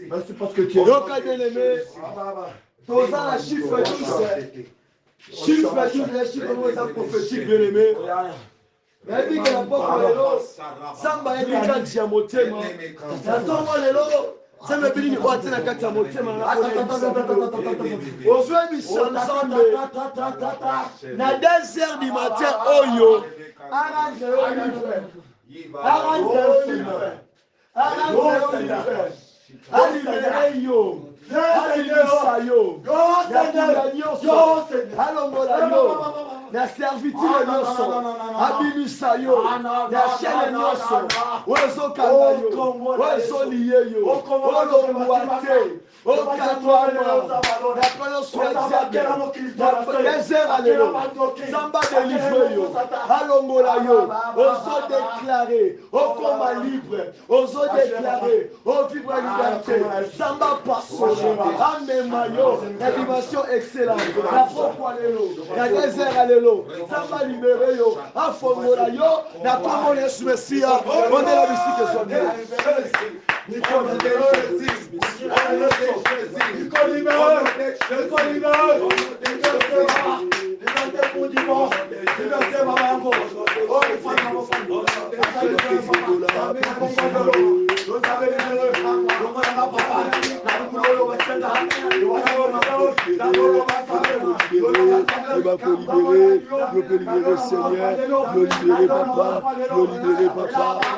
Merci parce que tu es bien-aimé. Tosant la chiffre chiffre prophétique bien-aimé. Mais dit que la porte lelo samba est kati ya motema. Natongo lelo samba bini ote na kati ya motema na ozwe biso ensemble na 2h du matin oyo arrange yo na servitude nyonso abimisa yo na chaîne nyonso ozokanga yo ozoliye yo olongwa te okanwana napelo swaziabe ezera lelo nzamba delivre yo alongola yo ozodeklare okoma libre ozodeklare ovivre liberté nzamba pasole amema yo na dimension excellente na pokwa lelo na ezera lelo nzamba libere yo afongola yo na kombo na Yesu Mesia ondela bisike zwa libérer Seigneur, le libérer papa, le libérer papa.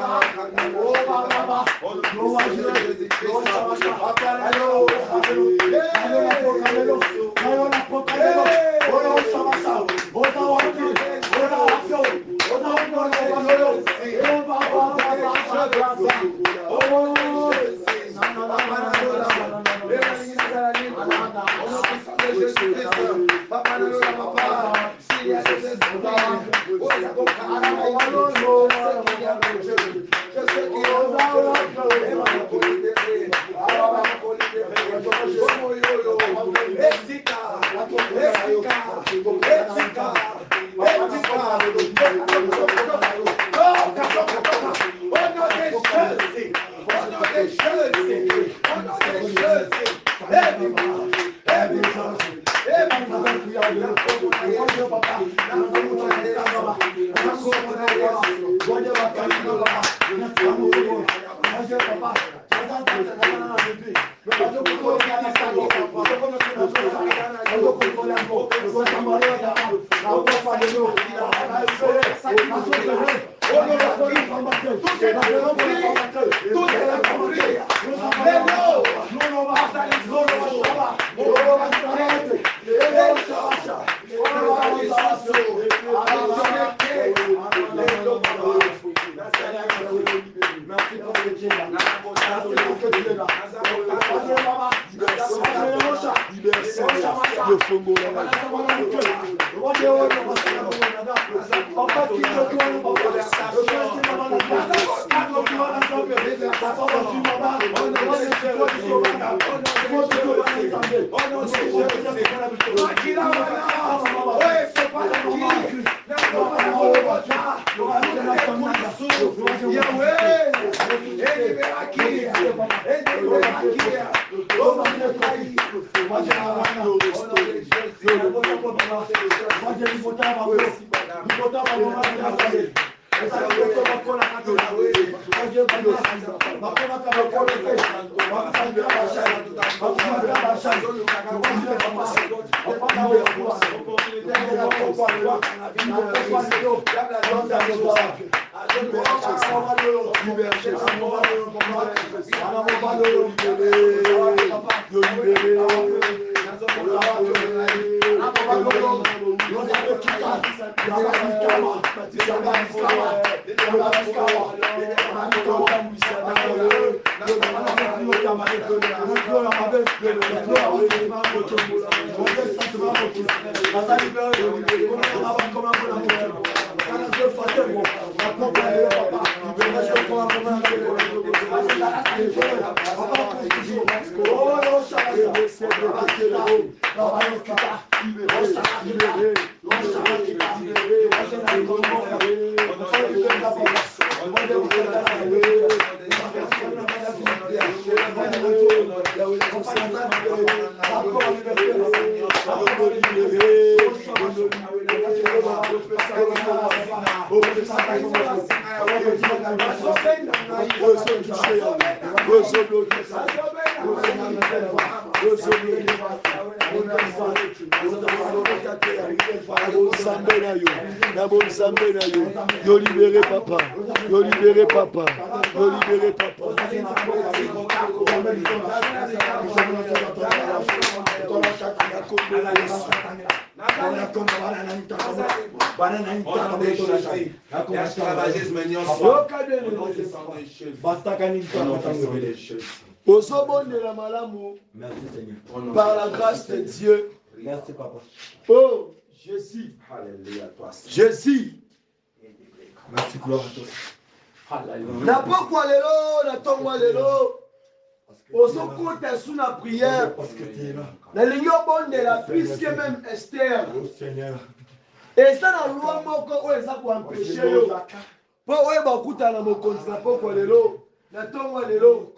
Yo libéré papa, yo libéré papa, yo libéré papa. Osobondela malamu par la grâce de Dieu. Merci papa. Oh Jésus. Alléluia toi. Jésus. Merci gloire à toi. Na pokwa lelo na tongwa lelo. Ozokuta sous la prière. Na lingi obondela plus que même Esther. Et ça na loi moko oyo eza koempêche yo. Po oyo bakuta na mokonzi na pokwa lelo. Na tongwa lelo.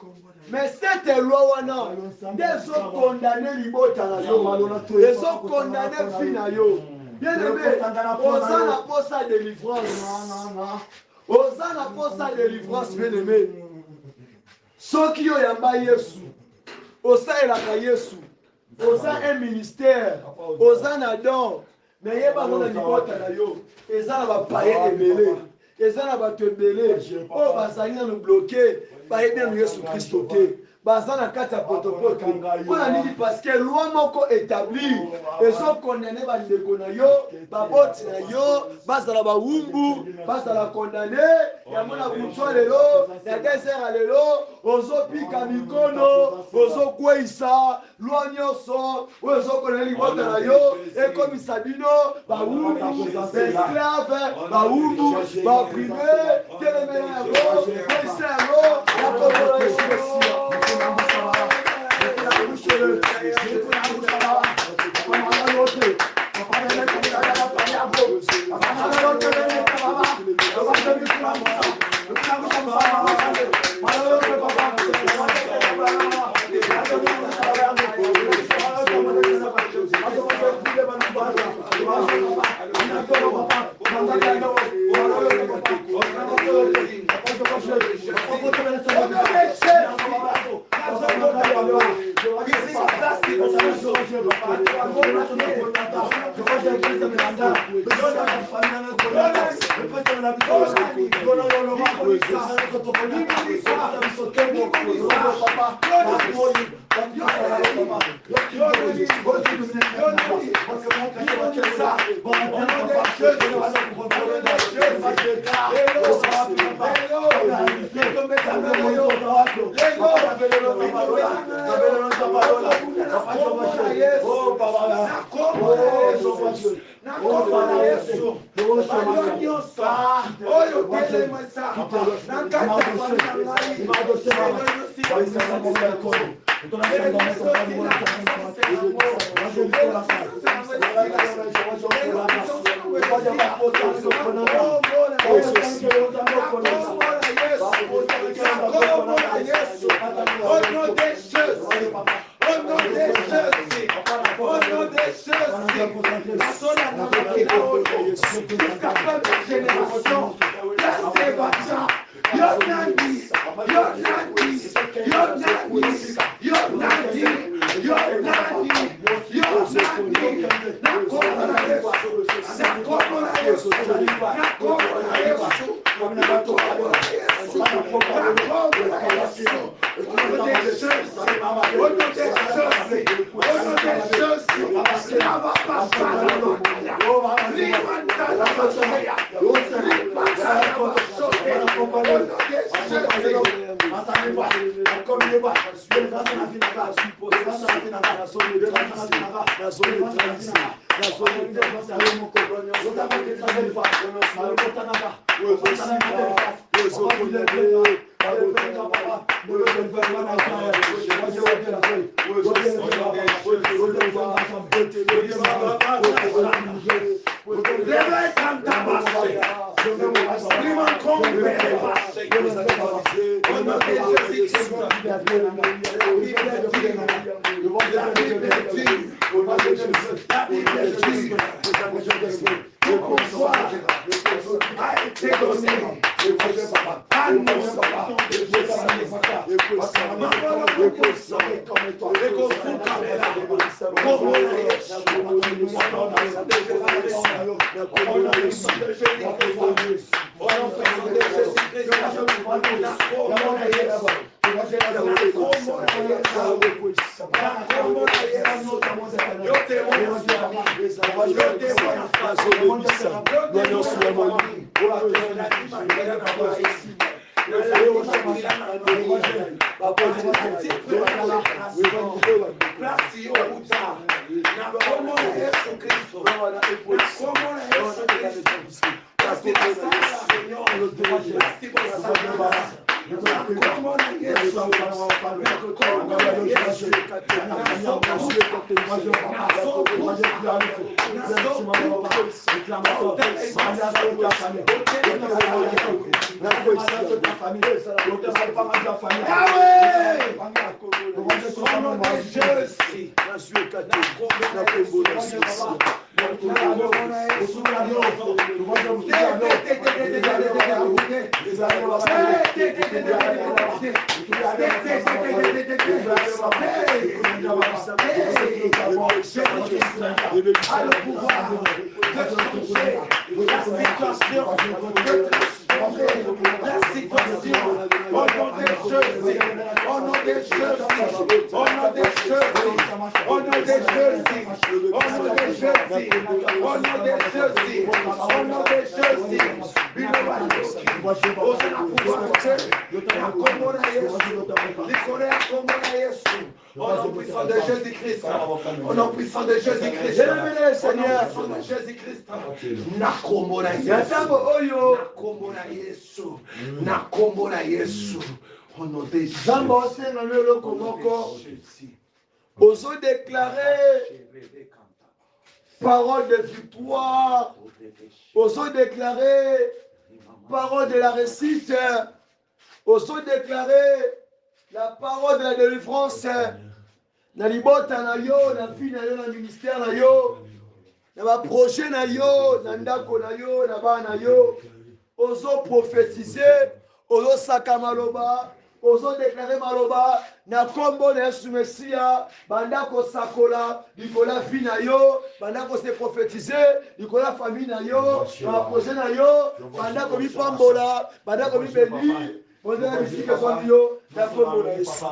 Mais cette loi wana nde condamné libota na yo. Ezo condamné fi na yo. Bien aimé, oza na posa délivrance. Oza na posa délivrance, bien aimé. Soki yo yamba Yesu, osalelaka Yesu, oza un ministère, oza na don, mais yeba ngo na libota na yo, eza na bapaye ebele, eza na bato ebele, oyo bazali nanu bloqué, bayebi nanu Yesu Kristo te. Baza na kati ya potopoto mpona nini parce que loi moko établi ezokondane bandeko na yo baboti na yo bazala bawumbu bazala kondane yango na butwa lelo ya desera lelo ozopika mikono ozokweyisa loi nyonso oyo ezokondane libota na yo ekomisa bino bawumbu baesclave bawumbu baprime telemela yango kweyisa yango yakobola Yesu Mesia. Osons déclarer parole de victoire. Osons déclarer parole de la réussite. Osons déclarer la parole de la délivrance. Na libota na yo, na vie na yo, na ministère na yo, na projet na yo, na ndako na yo, na ba na yo. Osons prophétiser, osons saka maloba, osons déclarer maloba. Na kombo na Yesu Mesia, bandako sakola, likola vie na yo, bandako se prophétiser, likola famille na yo, na projet na yo, bandako mi pambola, bandako mi béni, ondela bisike kwa yo, na kombo na Yesu.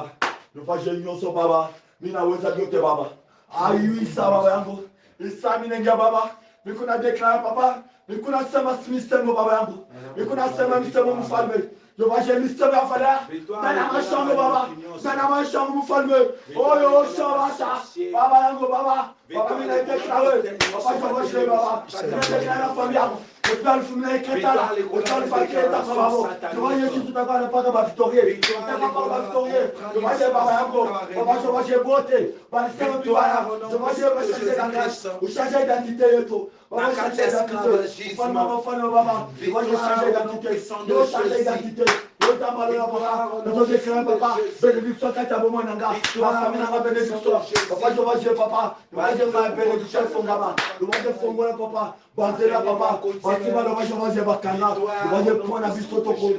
Nous faisons une chose, Baba. Mina weza yote Baba. Ayu isa Baba yangu. Isa minengia Baba. Mikuna declare Papa. Mikuna sema mistemo Baba yangu. Mikuna sema mistemo mfalme. Je vois j'ai mistemo ya fada. Nana mashango Baba. Nana mashango mfalme. Oyo shabasha. Baba yangu Baba. Baba mina declare. Papa je vois j'ai Baba. Je declare la famille yangu. Hospital Fumina Eketa, Hospital Faketa Kababo. Je vois Jésus tout à fait pas de victorieux. Tu n'as pas de victorieux. Je vois j'ai Baba Yango. Papa je vois j'ai beauté. Par le Seigneur Bibaya. Je vois j'ai recherché d'engagement. Ou changer d'identité et tout. Baba changer d'identité. Femme Baba. Je vois j'ai changé d'identité. Yo changer d'identité. Yo tamalo la Baba. Nous déclarons Papa. Bénédiction Kata Bomo Nanga. Ma famille n'a pas bénédiction. Papa je vois j'ai Papa. Je vois j'ai ma bénédiction Fongaba. Je vois j'ai Fongola Papa. Banzela Papa. Basima lo baje baje bakanga baje pona biso toko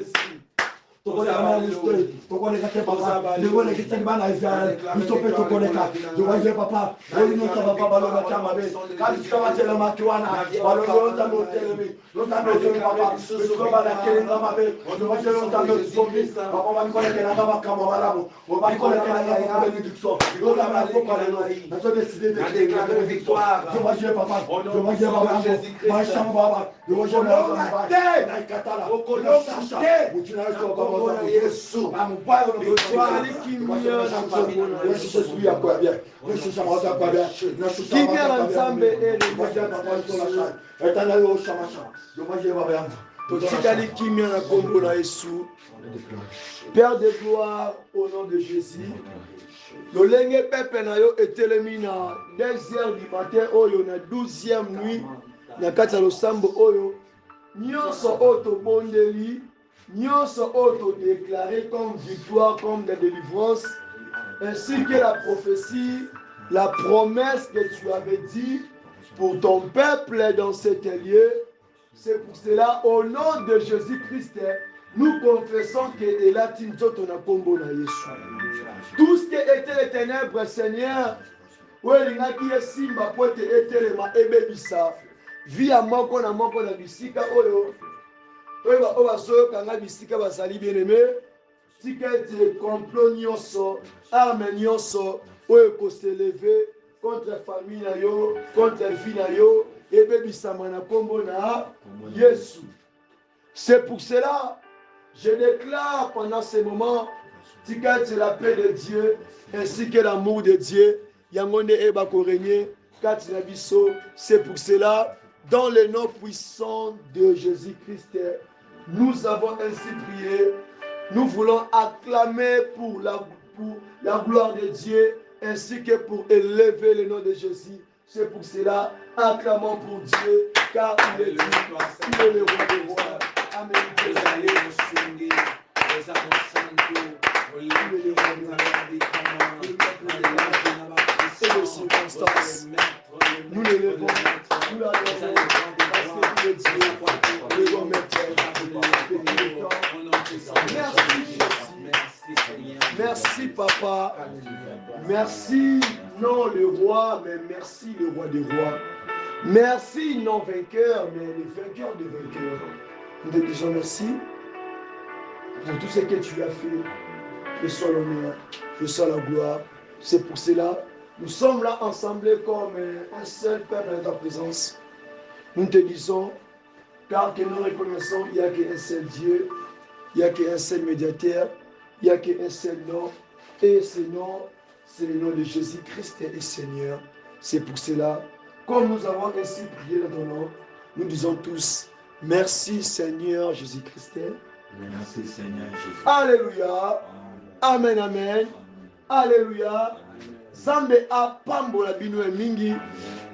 toko la na listo toko le kate papa le wole kitani bana Israel biso pe toko le ka jo baje papa woli no papa balo na chama be kali kama tele makiwana balo no tano tele no tano tele papa biso bala kele ngama be jo baje no tano zombi papa ba ko le kele ngama kama balabo o ba ko le kele ngama bénédiction yo la ma ko kale no na to décider de déclarer victoire jo baje papa jo baje baba ma chama baba jo baje baba na katala o ko no sasha mutuna so baba Yesu ambaye unamtoa kimya na mtamuna Yesu ya kwa bien Yesu shamata kwa bien kimya na msambe ele moja na kwa tola shai etana yo shamasha yo maje baba yangu totikali kimia na kombo na Yesu. Père de gloire, au nom de Jésus. Lolenge pepe na yo etelemi na 2h du matin oyo na 12e nuit na kati ya losambo oyo nyonso oyo tobondeli nyonso oyo todéclaré comme victoire, comme la délivrance, ainsi que la prophétie, la promesse que tu avais dit pour ton peuple dans cet lieu. C'est pour cela, au nom de Jésus-Christ, nous confessons que Ela Tintoto na Kombo na Yesu. Tout ce qui était les ténèbres, Seigneur, où il y a qui est simba pote était le ma ebebisa, via moko na bisika oyo, oyo ba soyo kanga bisika ba sali bien aimé, tika ete complot nyonso, arme nyonso, oyo ko s'élever contre famille na yo, contre vie na yo, ebebisa na Kombo na Yesu. C'est pour cela, je déclare pendant ces moments, tika ete la paix de Dieu ainsi que l'amour de Dieu. C'est pour cela, dans le nom puissant de Jésus-Christ, nous avons ainsi prié. Nous voulons acclamer pour la gloire de Dieu ainsi que pour élever le nom de Jésus. C'est pour cela, acclamons pour Dieu, car il est Dieu, il est le roi des rois. Amen. Et les circonstances, nous les levons, nous la levons, parce que Dieu, le grand maître, merci Jésus, merci Papa, merci non le roi, mais merci le roi des rois, merci non vainqueur, mais le vainqueur des vainqueurs. Nous te disons merci pour tout ce que tu as fait. Que soit l'honneur, que soit la gloire. C'est pour cela, nous sommes là ensemble comme un seul peuple dans ta présence. Nous te disons, car que nous reconnaissons, il n'y a qu'un seul Dieu, il n'y a qu'un seul médiateur, il n'y a qu'un seul nom. Et ce nom, c'est le nom de Jésus-Christ et Seigneur. C'est pour cela, comme nous avons ainsi prié dans ton nom, nous disons tous, merci Seigneur Jésus-Christ. Merci Seigneur Jésus. Alléluia. Amen, amen. Alléluia. Zambe a pambola bino e mingi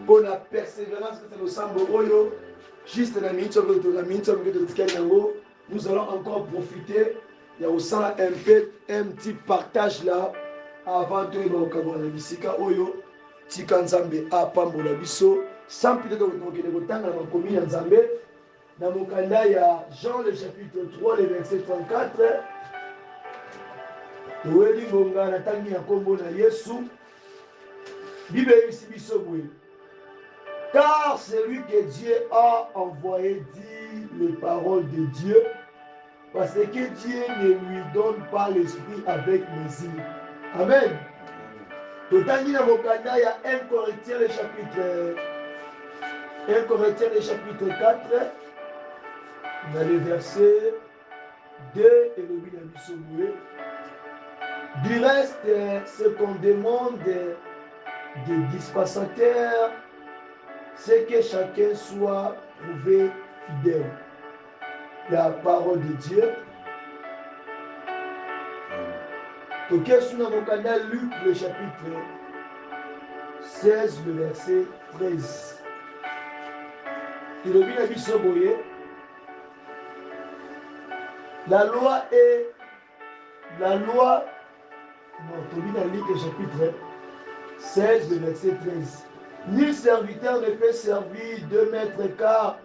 pour la persévérance que nous sambo oyo. Juste la minute que nous allons encore profiter. Il y a aussi un petit partage là avant de nous avoir la bisika oyo. Tika Nzambe a pambola biso. Sans peut-être que nous avons la commune Nzambe. Dans mon candidat, il y a Jean le chapitre 3, le verset 34. Toeli ngonga na tangi ya kombo na Yesu. Bible biso boye. Car celui que Dieu a envoyé dit les paroles de Dieu, parce que Dieu ne lui donne pas l'esprit avec mesure. Amen. Totangi na mokanda ya 1 Corinthiens le chapitre 4, dans le verset 2 et le but de biso boye. Du reste, ce qu'on demande des dispensateurs, c'est que chacun soit prouvé fidèle. La parole de Dieu. Donc, sur mon canal Luc, le chapitre 16, le verset 13. Il le dit à Bissoboye. La loi, Tobie dans le chapitre 16, le verset 13. Nul serviteur ne peut servir deux maîtres, car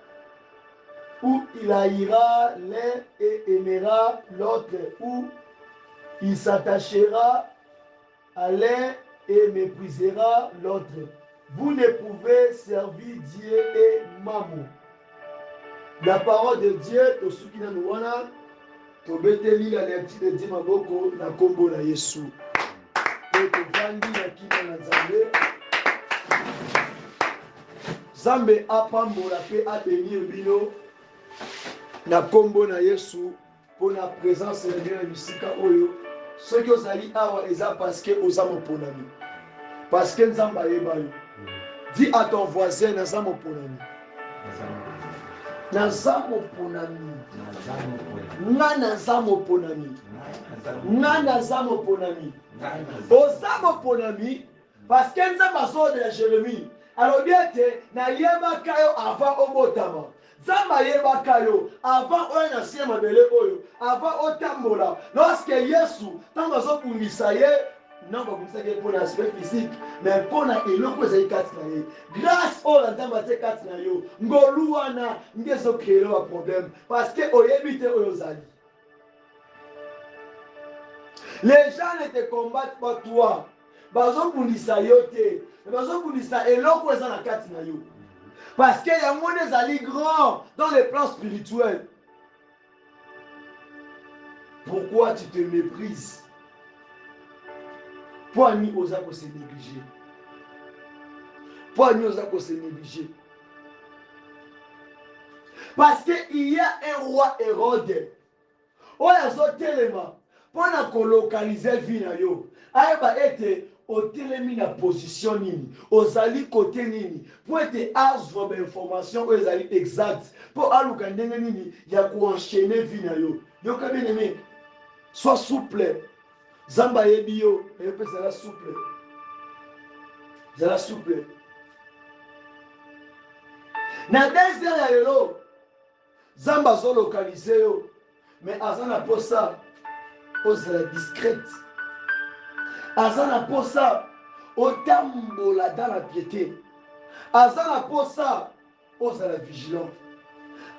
ou il haïra l'un et aimera l'autre, ou il s'attachera à l'un et méprisera l'autre. Vous ne pouvez servir Dieu et Mammon. La parole de Dieu, Tosukina Nouana, Tobeteli la lecture de Dieu Maboko, na Kombo na Yesu. Et Tobandi na Kina na Nzambe. Zambe apambola pe a bénir bino na Kombo na Yesu pour la présence de Dieu na bisika oyo. Ce que ozali awa eza parce que ozamo ponami. Parce que Nzamba yeba yo. Dis à ton voisin na zamo ponami. naza moponami nga naza moponami nga naza moponami oza moponami parce que nzambe azodela Jérémie alobi ete nayebaka yo avant obotama nzambe ayebaka yo avant oyo na sie mabele oyo avant otambola lorsque yesu ntango azobungisa ye non babungisaki ye mpona aspect physique mais mpona eloko ezali kati na ye grâce oyo nzambe atie kati na yo ngolu wana nde ezokreele ba problème parce que oyebi te oyo ozali. Les gens ne te combattent pas toi bazobundisa yo te bazobundisa eloko eza na kati na yo parce que yango nde ezali grand dans le plan spirituel. Pourquoi tu te méprises? Pourquoi ni osa ko se négliger? Pourquoi ni osa ko se négliger? Parce que il y a un roi Hérode oyo azotelema mpona kolokalize vie na yo ayeba ete otelemi na position nini ozali kote nini po ete azwa bainformation oyo ezali exact mpo aluka ndenge nini ya koenchaîne vie na yo. Yoka bien aimé, sois souple. Zamba ayebi yo epe zala souple, zala souple. Na désert ya lelo Zamba azolokalize yo mais aza na posa ozala discrète, aza na posa otambola dans la piété, aza na posa ozala vigilant,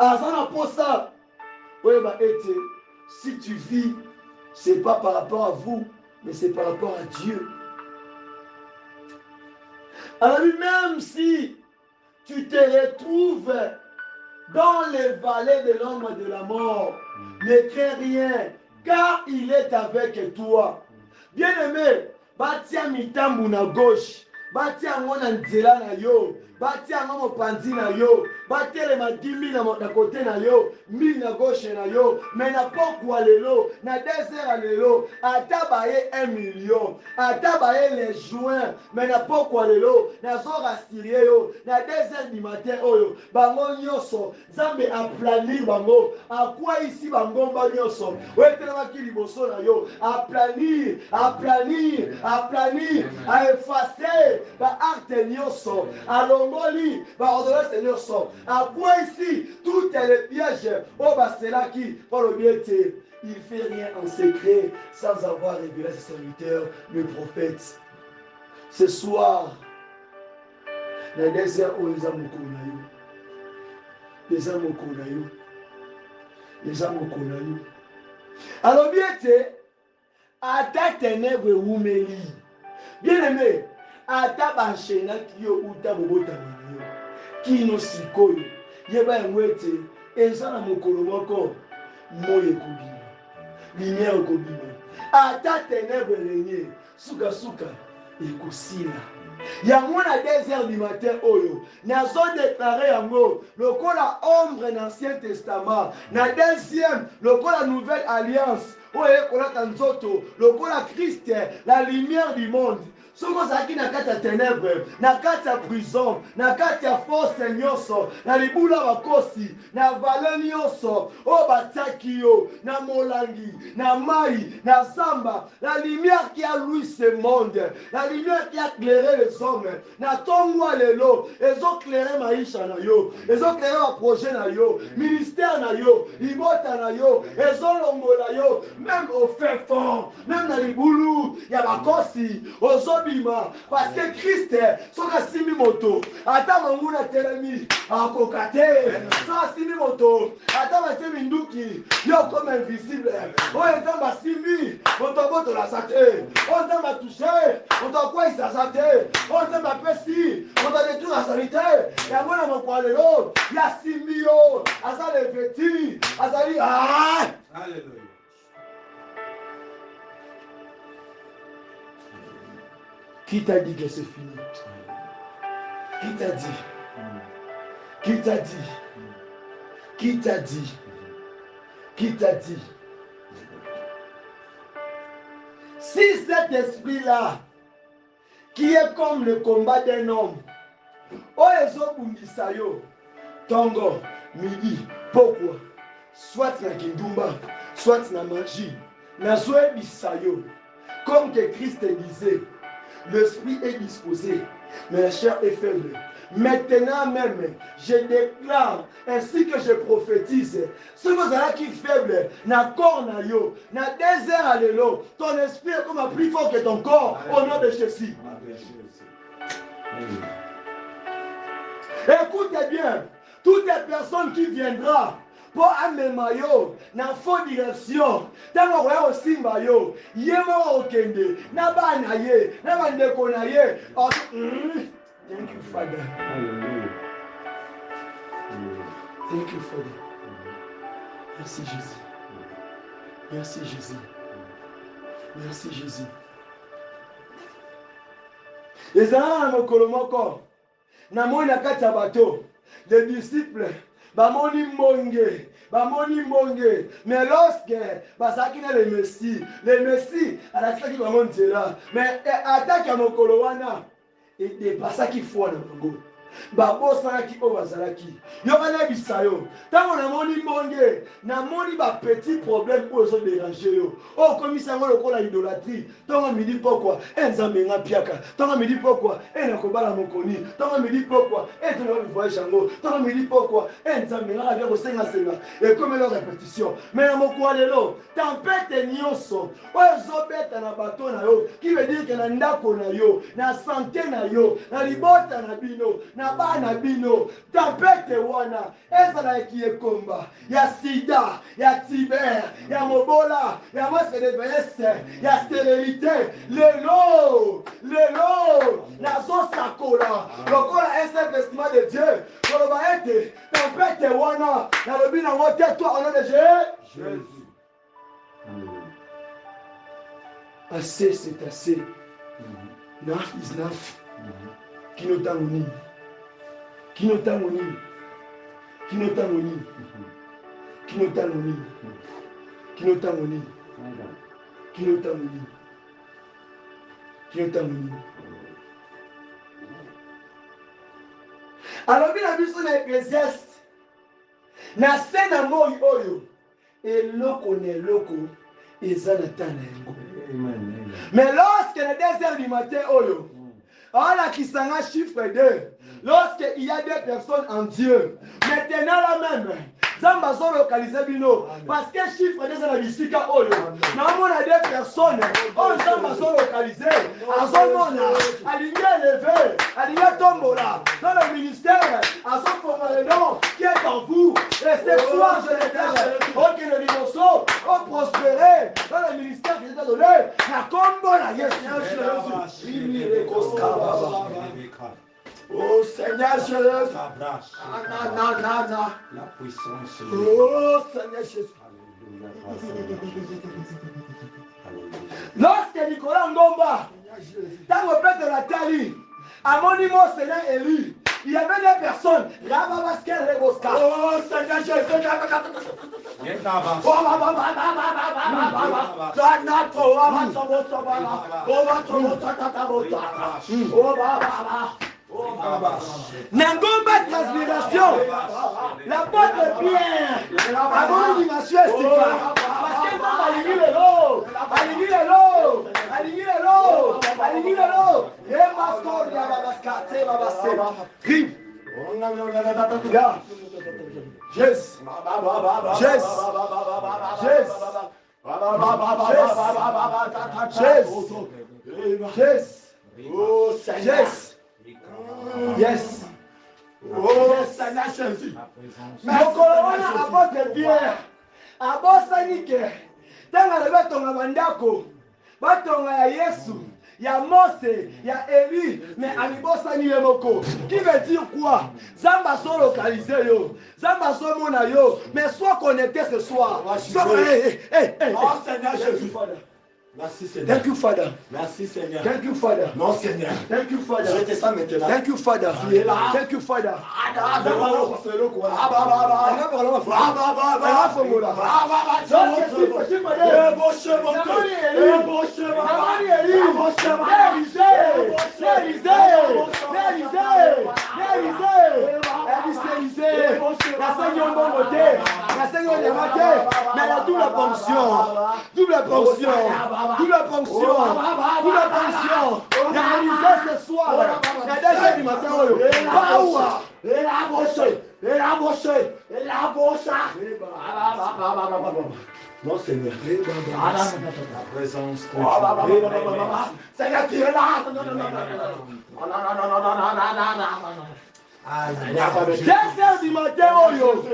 aza na posa oyeba ete si tu vis c'est pas par rapport à vous mais c'est par rapport à Dieu. Alors même si tu te retrouves dans les vallées de l'ombre de la mort, ne crains rien, car il est avec toi. Bien-aimé, batia mitambu na gauche, batia ngona nzela na yo, batia ngoma panzi na yo, batelema 10 000 na côté na yo, 1000 na gauche na yo, mais na pokwa lelo, na désert lelo, atabaye 1 million, atabaye les joints, mais na pokwa lelo, na zo rastirie yo, na désert du matin oyo, bango nyoso, Nzambe a planir bango, a quoi ici bango ba nyoso, wetelema ki liboso na yo, a planir, a planir, a planir, a effacer ba acte nyoso, a longoli ba ordonnance nyoso. À quoi ici tout est le piège. Oh bah c'est là qui, pour le bien il fait rien en secret sans avoir révélé à ses serviteurs, le prophète. Ce soir, le désert où les âmes konayo, les âmes konayo, les âmes konayo. Alors bien à ta ténèbre oumeli. Bien aimé, à ta banchena qui ou ta bobota kino sikoyo yeba yango ete eza na mokolo moko moyo ekobima, lumière ekobima, ata ténèbre elenye sukasuka ekosila. Yango na désert du matin oyo nazodéclare yango lokola ombre na Ancien Testament, na deuxième lokola Nouvelle Alliance oyo ekolaka nzoto lokola Christ la lumière du monde. Soki ozalaki na kati ya ténèbre, na kati ya prison, na kati ya force nyonso, na libula bakosi, na vale nyonso oyo batiaki yo, na molangi, na mai, na zamba, la lumière qui a loué ce monde, la lumière qui a éclairé les hommes, na tongo lelo ezoclaire maisha na yo, ezoclaire ba projet na yo, ministère na yo, libota na yo, ezolongola yo, même au fait fort, même na libulu ya bakosi ozobima, parce que Christ soka simi moto ata manguna telemi akokate, soka simi moto ata batie minduki yo comme invisible oyo nzamba simi moto boto la sate oyo nzamba touché moto kwa isa sate oyo nzamba pesi moto détruire la sanité yango na mokwalelo ya simi yo aza le vêtu azali Alléluia. Qui t'a dit que c'est fini? Qui t'a dit? Qui t'a dit? Qui t'a dit? Qui t'a dit? Si cet esprit-là, qui est comme le combat d'un homme, oh ezobungisa yo, tongo, midi. Pourquoi? Soit na kindumba, soit na magie. Na zoé bisayo. Comme que Christ disait, l'esprit est disposé, mais la chair est faible. Maintenant même, je déclare ainsi que je prophétise. Si vous êtes qui faible, na corps na yo, na désert allélo, ton esprit est comme plus fort que ton corps, au nom de Jésus. Écoutez bien, toutes les personnes qui viendront pour amener yo na fausse direction, tango koya osimba yo, ye mo okende, na bana ye, na bandeko na ye. Thank you, Father. Thank you, Father. Merci Jésus. Merci Jésus. Merci Jésus. ezala na mokolo moko namoni na kati ya bato les disciples bamoni mbonge mais lorsque bazalaki na le messie alakisaki bango nzela mais atake ya mokolo wana edepasaki foi na bango babosanaki oyo bazalaki yoka nayebisa yo ntango namoni mbonge namoni bapetit problème oyo ezoderange yo oyo okomisa yango lokola idolâtrie ntango midi pokwa nzambe nga piaka ntango midi pokwa nakobala mokoni ntango midi pokwa tonaka bivoyage yango ntango midi pokwa nzambe nga avia kosengasenga ekomela répétition mais na mokwa lelo tempete nyonso oyo ezobeta na bato na yo qui veut dire ke na ndako na yo na santé na yo na libota na bino na bana bino tempete wana ezalaki ekomba ya sida ya tiber ya mobola ya masque de vieillesse ya stérilité lelo nazosakola lokola un seul vestiment de Dieu koloba ete tempete wana nalobi nango te toi au nom de Jésus. Assez c'est assez. Enough is enough. Kinotango nini? Kinotango nini? Kinotango nini? Kinotango nini? Kinotango nini? Kinotango nini? Kinotango nini? alobi na biso na Ecclésiaste na se na moi oyo eloko na eloko eza na ta na yango. Mais lorsque le 2h du matin oyo alakisanga chiffre 2, lorsque il y a deux personnes en Dieu, maintenant là même Zamba zo localiser bino parce que chiffre des na bisika oyo na mona deux personnes on Zamba zo localiser azomona alingi élevé alingi tombola dans le ministère azofonga le nom qui est en vous et ce soir je déclare ok le rinoso on prospérer dans le ministère qui est donné na combo na Yesu. Oh Seigneur Jésus. La puissance. Oh Seigneur Jésus. Lorsque Nicolas Ngomba, dans le père de la Tali, à mon niveau Seigneur élu, il y avait des personnes. Oh Seigneur Jésus. Nangomba transpiration, la porte de Pierre, avant l'animation estika, parce que aligné le lot, et mascor ya babaskate babase, rim, yes, oh yes. Yes. Oh, Seigneur Jésus. Mokolo wana apôtre Pierre. Abosani ke. Tanga le batonga bandako. Batonga ya Yesu. Ya Mose, ya Élie, mais alibosani ye moko. Qui veut dire quoi? Zamba so localiser yo. Zamba so mona yo. Mais sois connecté ce soir. Oh Seigneur Jésus. Merci Seigneur. Thank you Father. Merci Seigneur. Thank you Father. Non Seigneur. Thank you Father. Je te sens maintenant. Thank you Father. Tu es là. Thank you Father. N'enseigne bon côté. N'enseigne les moitiés. Mais la double ponction. Double ponction. Double ponction. Double ponction. Il y a réalisé ce soir. Il y a déjà du matin. Power. Et la bouche. Et la bouche. Et la bouche. Non, Seigneur. La présence de Seigneur, tu es là. Non. 2h du matin, Oyo.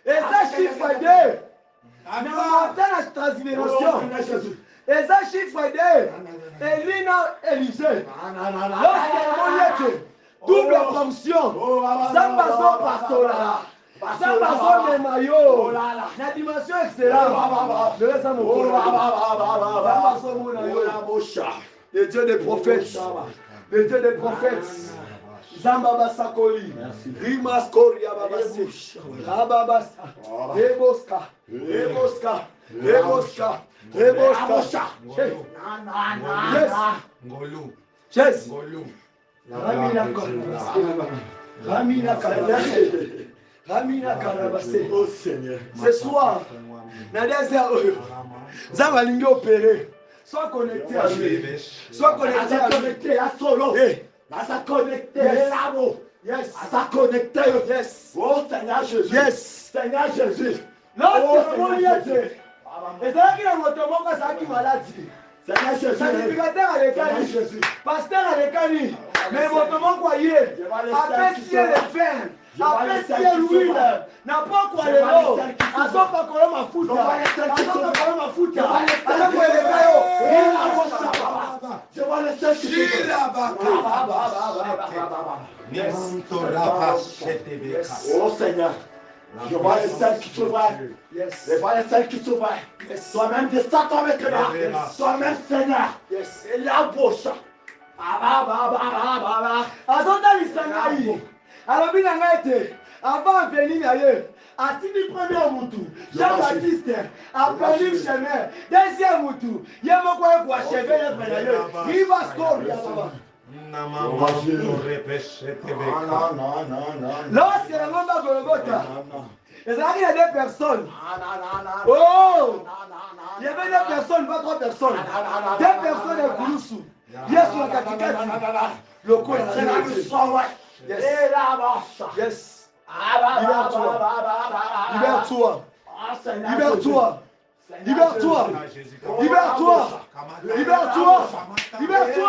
Et ça, chiffre 2. Mais on entend la transformation. Et ça, chiffre 2. Et Lina Élysée. Lorsqu'elle double fonction. Zambazo Pastola. Zambazo de maillot. La dimension excellente. Je laisse à mon le Dieu des prophètes. Le Dieu des prophètes. Zambaba Sakoli, Rimas Koria Babasi, Rababasa, Reboska, Reboska, Reboska, Reboska, Yes, Ramina Karabase, Ramina Karabase, Oh Seigneur. ce soir, Nadeza Oyo, Zamalingo opéré, sois connecté à lui, sois connecté à lui. Connecté à solo. À sa connecté, Yes. à sa connecté, Yes. oh Seigneur Jésus, Yes. Seigneur Jésus, Lorsque mon y était, et c'est là qu'il a motomo quand ça qui maladie. Seigneur Jésus, Sacrificateur à l'écani, pasteur à l'écani, mais motomo croyé, après ciel et fer, après ciel l'huile, n'a pas quoi le lot, à son pas quoi ma fouta, à son pas quoi ma fouta, à son quoi le je vois le seul qui oh Seigneur, je vois le seul qui s'ouvre. Je vois le seul qui s'ouvre. Toi-même de Satan maintenant. Toi-même Seigneur. Et la bouche. azota lisangai alobi na ngai te avant veni na ye atindi premier mutu Jean-Baptiste apeli chemin deuxième mutu ye moko ekoacheve levre na ye riva score ya baba lorsque yango bagologota ezalaki na deux personnes oh il y avait deux personnes pas trois personnes deux personnes ekulusu yesu na katikati lokola yes yes libère-toi libère-toi libère-toi libère-toi libère-toi libère-toi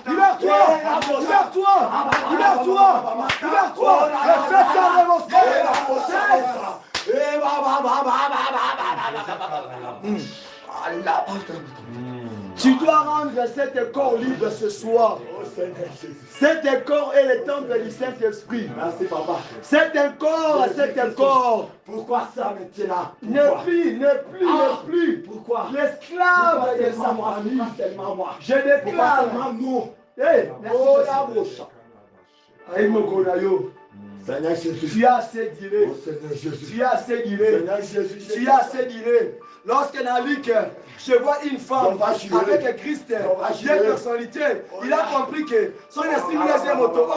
libère-toi libère-toi libère-toi libère-toi fais ta tu dois rendre cet corps libre ce soir. Cet corps est le temple du Saint-Esprit. Merci papa. C'est un corps. Pourquoi ça maintenant? Ne plus. Pourquoi? L'esclave de sa famille. Je déclare. Nous. Hey, Oh la bouche. Aïe mon gonayo. Seigneur Jésus. Tu as assez duré. Oh Seigneur Jésus. Tu as assez duré. Seigneur Jésus. Tu as assez duré. Lorsque Nalik, je vois une femme avec un Christ, deux personnalités, il a compris que son esprit est un moto.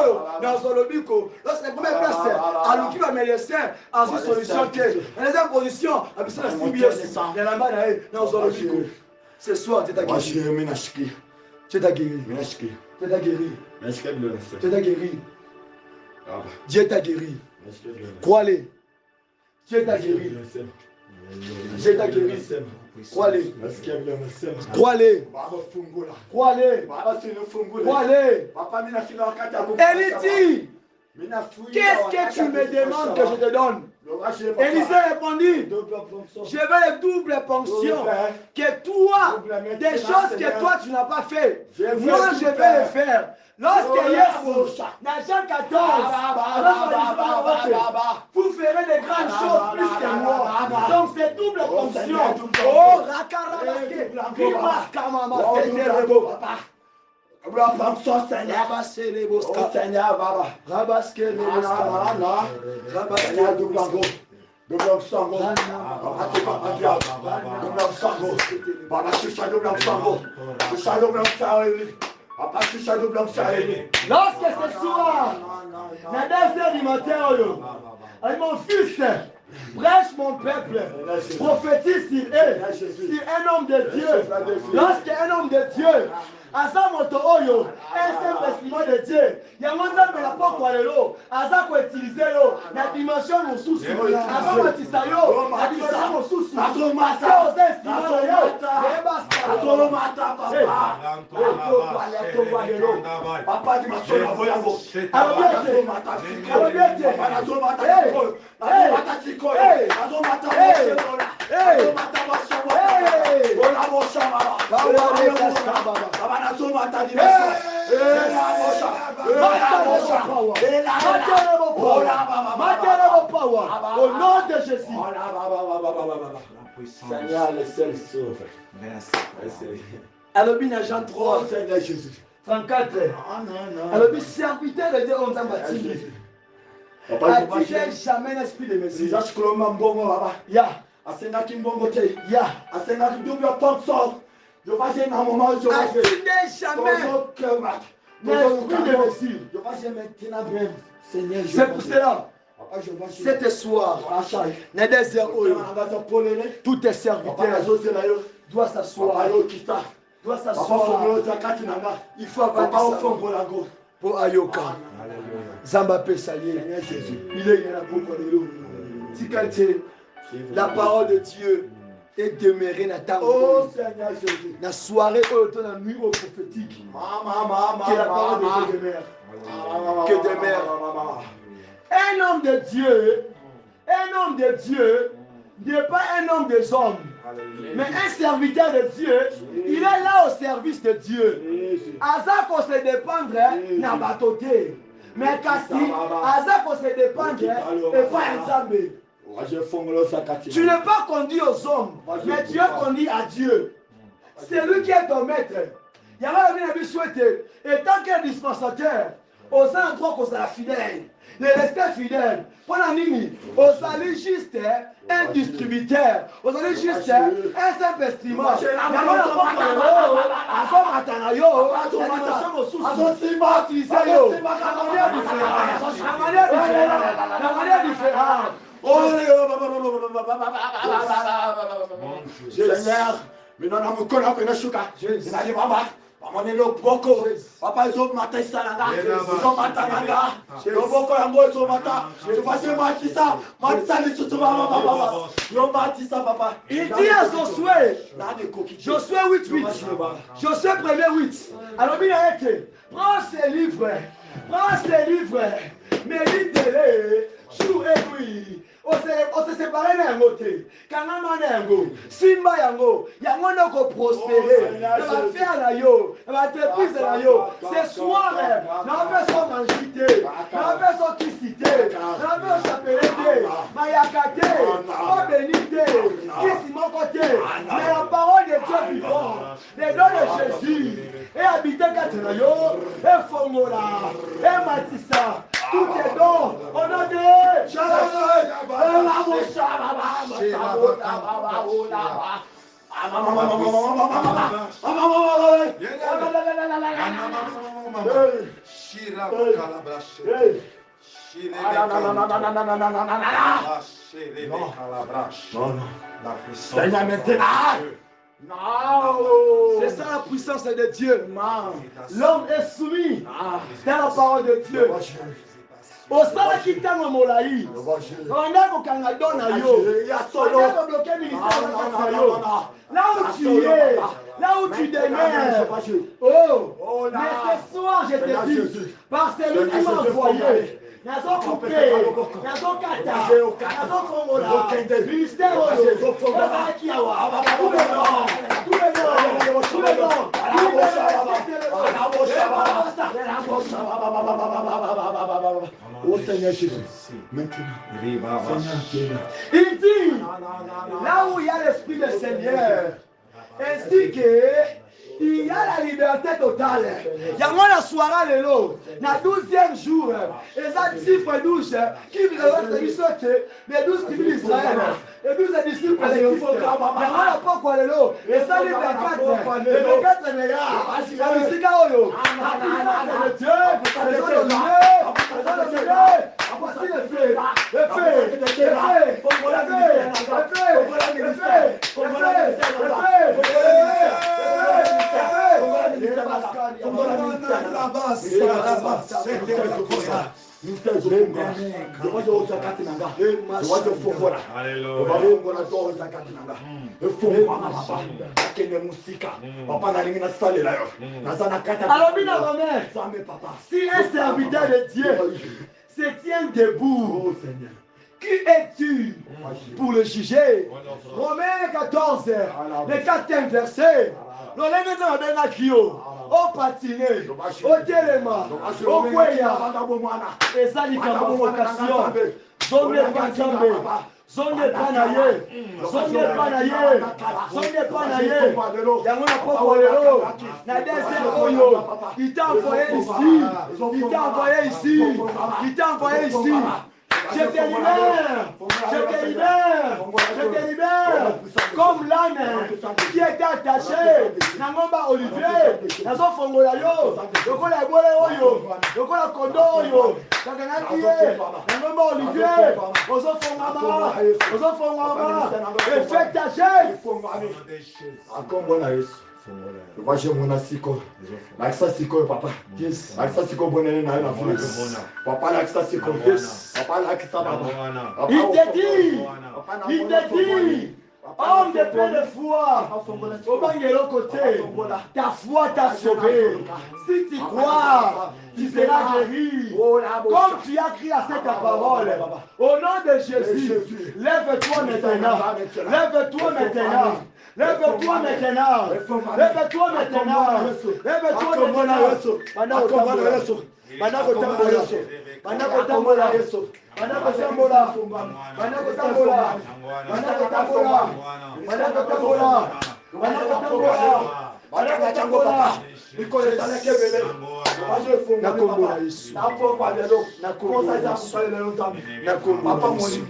Dans son lobico, lorsque la première place, à l'outil va me laisser à une solution que la deuxième position, à la CBS, il y a la main dans son lobico. Ce soir, tu t'as guéri. Tu t'as guéri. Tu t'as guéri. Tu t'as guéri. Dieu t'a guéri. Crois-le. Dieu t'a guéri. Dieu t'a guéri. Crois-le. Crois-le. Crois-le. Crois-le. Éliti, qu'est-ce que tu me demandes que je te donne? Élisée répondit, je veux les doubles ponctions. Que toi, des choses que toi tu n'as pas fait, moi je vais les faire. Lorsque Yesu, dans Jean 14, vous ferez des grandes choses plus que moi. Donc c'est double fonction. Oh, Rakarabake, Rimaskamama, Seigneur, oh Seigneur, Baba. Rabaske, Seigneur, double sango. Lorsque ce soir, à 2h du matin, Mon fils, prêche mon peuple, prophétise sur eux, sur un homme de Dieu. Lorsqu'un homme de Dieu, Asa moto oyo, un simple instrument de Dieu. Yamonza mela poko lelo, Asa ko utiliser yo na dimension mosusu. Asa matisa yo na dimension mosusu. Ato mata, ato mata papa. Papa di masona boyango. Ato mata. Ato au nom de Jésus. Seigneur, le seul sauve. Merci. Alors, bien, Jean 3, Seigneur Jésus. 34. Alors, bien, serviteur de Dieu, on t'a bâti. Attirez jamais l'esprit de Messie. Ya. Asenga kimbongo te. Ya. Asenga double sponsor. Je vais un moment, je vais jamais. L'esprit de Messie. Je vais maintenant même. Seigneur, c'est pour cela. Cet soir, tous tes serviteurs doivent s'asseoir. Il faut avoir pour Ayoka. Zamba Pesaye. Il est là pour la parole de Dieu est demeurée dans ta la soirée dans la nuit prophétique. Que la parole de Dieu demeure. Que demeure. Un homme de Dieu n'est pas un homme des hommes, mais un serviteur de Dieu. Il est là au service de Dieu. Azak on se dépendre n'a pas toqué. Mais Kassi, Azak on se dépendre et pas un zambé. Tu n'es pas conduit aux hommes, mais tu es conduit à Dieu. C'est lui qui est ton maître. Il y a un ami souhaité. Et tant qu'un dispensateur, aux endroits qu'on soit fidèle, le rester fidèle. Pendant Nini, on s'allie juste un distributeur, on s'allie juste un simple instrument. Seigneur, mais non, on me connaît que je suis là. Papa, ils ont maté salanga, ils ont maté salanga, ils ont papa. Il dit à Josué, Josué 8:8, Josué 1:8. Alors, il a été, prends ces livres, médite-les, jour et nuit. On se séparé d'un côté. Kanama nango, Simba yango, yango noko prospérer. On va faire la yo, on va entreprise la yo. Ce soir, on va faire son mangité, on va faire son kisité, on va faire son chapelete, mayakate, on bénité, qui mon côté. Mais la parole de Dieu vivant, les dons de Jésus, et habiter Katanayo, et Fongola, et Matissa, tout est dons, on a des c'est ça la puissance de Dieu. L'homme est soumis dans la parole de Dieu. Osala kitanga molayi. Onda kokanga dona yo. Onda kobloquer ministère na yo. Là où tu es, là où tu demeures. Oh, mais ce soir je te dis, par celui qui m'a envoyé. Nazo coupé, nazo kata, nazo fongola, ministère oyo, oza kiawa, tout le monde, oh Seigneur Jésus, maintenant, il dit, là où il y a l'Esprit du Seigneur, ainsi que il y a la liberté totale. Il y a moi la soirée de l'eau, le 12e jour, et ça chiffre 12, qui vous a sauté, les 12 tribus d'Israël, les 12 disciples de Christ. Il y a moi la porte de l'eau, et ça les 24, les 24 milliards, la musique à l'eau, la puissance de Dieu, les gens dominés, Si un serviteur de Dieu se tient debout, qui es-tu pour le juger? Romains 14, le 4e verset. Au patiné, au téléma, au kweya, et ça dit qu'en vocation, zone panzambe, zone panaye, zone panaye, zone panaye, yamona pokolero, na deuxième oyo, il t'a envoyé ici, il t'a envoyé ici, il t'a envoyé ici. Je te libère, je te libère, je te libère, comme l'âne qui était attaché, Nangomba Olivier, Nazo Fongola yo, Yokola Ebole oyo, Yokola Kondo oyo, Kakanaki, Nangomba Olivier, Ozo Fongama, Ozo Fongama, et fais ta chef. Vaje mona siko. Laksa siko papa. Yes. Laksa siko bonene na la fule. Papa laksa siko. Yes. Papa laksa baba. Il te dit, homme de plein de foi, au bangelo côté, ta foi t'a sauvé. Si tu crois, tu seras guéri. Comme tu as crié à cette parole, au nom de Jésus, lève-toi maintenant. Lève-toi maintenant. Lève-toi maintenant. Lève-toi maintenant. Lève-toi maintenant. Manako tambola, manako tambola, manako tambola, manako tambola, manako tambola, manako tambola, manako tambola, manako tambola. Nikole sana kebele, waje funga nakombola Yesu, nakombola lelo, nakombola lelo tambi, nakombola papa moni,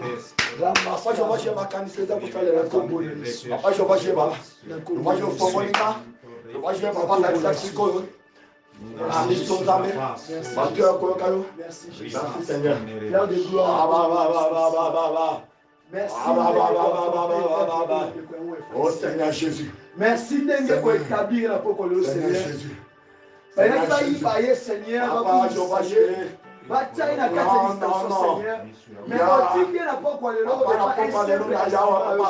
ramba papa jobaje makanisa za kufanya nakombola Yesu, papa jobaje baba, nakombola waje funga, waje papa na siko. Merci Seigneur. Merci Seigneur. Merci. Oh Seigneur Jésus. Merci de établir la parole au Seigneur Jésus. Seigneur, bataille na kati ya distinction Seigneur. Mais otinge na poko lelo ba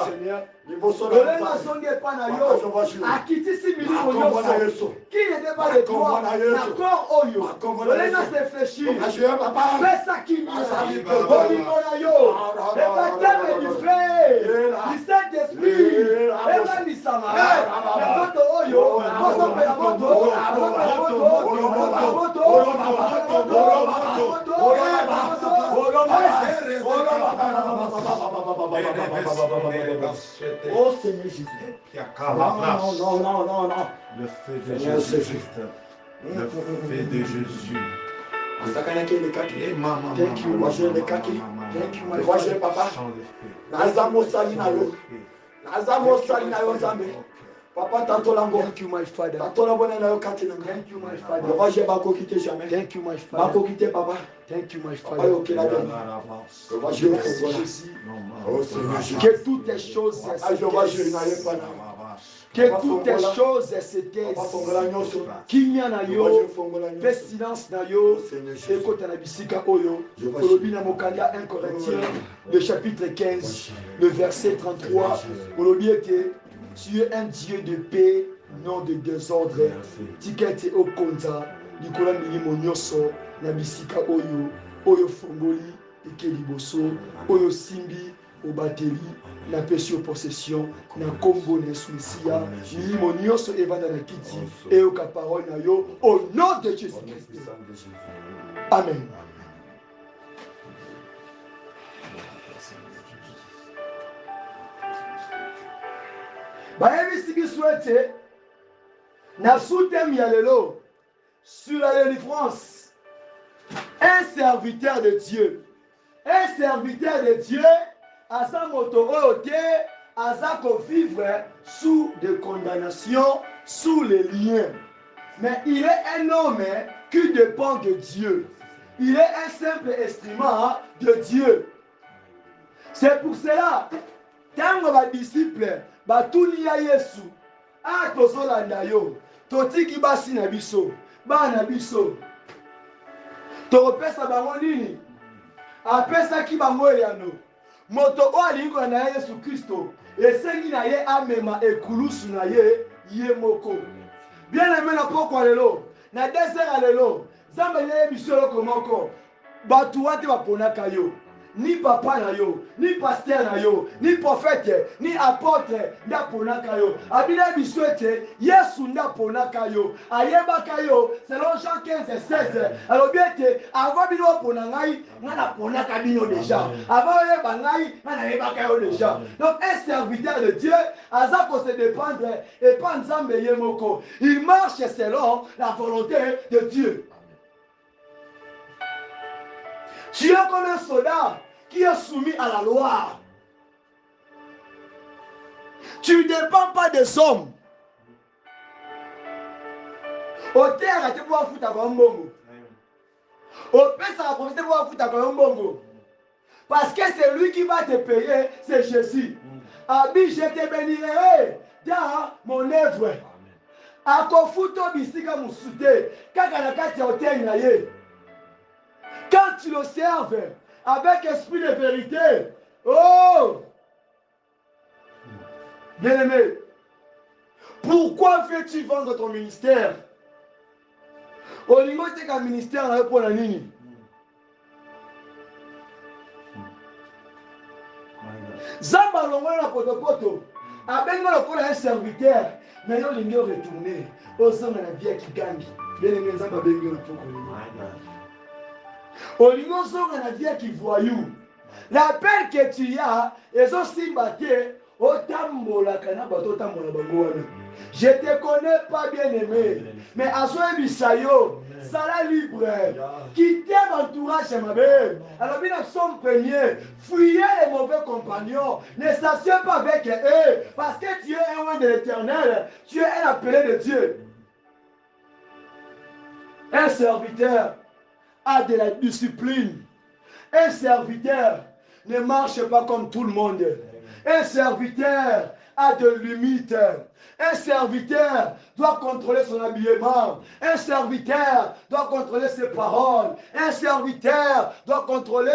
Seigneur. Lolenga songe pa na yo. Akitisi milimo nyonso. Qui n'était pas de toi. D'accord oyo. Lolenga se réfléchir. Pesa kimia. Olingo na yo. Le baptême du frère. Du Saint-Esprit. Eva misama. Le moto oyo. Moto pe la moto. Oh Seigneur Jésus. Non. Le feu de Jésus. Le feu de Jésus. Thank you, papa. Papa, thank you, my father. Thank you, my father. Thank you, my father. Papa. Thank you, my father. Que toutes les choses que toutes les choses c'était qu'il y en a yo pestilence na yo et côté na bisika oyo kolobina mokanda 1 Corinthiens le chapitre 15 le verset 33 kolobi était tu es un Dieu de paix, non de désordre. Tikete au konza, Nicolas Milimo Nyoso, Nabisika Oyo, Oyo Fongoli, Ekeliboso, Oyo Simbi, Obateli, na péché possession, na Congo Nesmisia, Milimo Nyoso Evana Nakiti, et au parole na yo, au nom de Jésus-Christ. Amen. Bayebi siki souhaité na soutem ya lelo sur la délivrance. Un serviteur de Dieu à sa moto oyote aza ko vivre sous des condamnations, sous les liens. Mais il est un homme qui dépend de Dieu. il est un simple instrument de Dieu. C'est pour cela, tango ba disciple, ba tuni ya Yesu, a tozolanda yo, totiki basi na biso, ba na biso. Topesa bango nini? Apesaki bango eyano. Moto o alingo na Yesu Kristo, esengi na ye amema ekulusu na ye, ye moko. Bien aimé na poko lelo, na désert lelo, Zamba ye biso loko moko, batu wate baponaka yo. Ni papa na yo, ni pasteur na yo, ni prophète, ni apôtre nda ponaka yo. Abila biswete, Yesu nda ponaka yo. Ayebaka yo, selon Jean 15 et 16. Alors bien que, avant bino ponangai, ngana ponaka bino déjà. Avant yeba ngai, ngana yebaka yo déjà. Donc un serviteur de Dieu, azako se dépendre et pas nzambe yemoko. Il marche selon la volonté de Dieu. Tu es comme un soldat qui est soumis à la loi. Tu ne dépends pas des hommes. Au terre, tu peux foutre à Bongo. Au père, ça va profiter pour foutre à Bongo. Parce que c'est lui qui va te payer, c'est Jésus. Abi, je te bénirai dans mon œuvre. A kofuto bisika musute, kakanakati hotel na ye. Quand tu le serves avec esprit de vérité, oh, bien-aimé, pourquoi veux-tu vendre ton ministère? Au niveau de ton ministère, pour la ligne. Zamba longola na potopoto, abengo lokola un serviteur, mais non l'ingo retourner. Au sein de la vie qui gagne. Bien-aimé, Zamba bengo na poko. Au niveau de la vie qui voyou. L'appel que tu as, ils ont simbaté, otambola kana bato tambola bangoana. Je te connais pas bien aimé, mais à soi bisayo, sala libre, quittez l'entourage ma belle. Alors bien son premier, fuyez les mauvais compagnons, ne s'assieds pas avec eux, parce que tu es un roi de l'Éternel, tu es un appelé de Dieu. Un serviteur a de la discipline. Un serviteur ne marche pas comme tout le monde. Un serviteur a de limites. Un serviteur doit contrôler son habillement. Un serviteur doit contrôler ses paroles. Un serviteur doit contrôler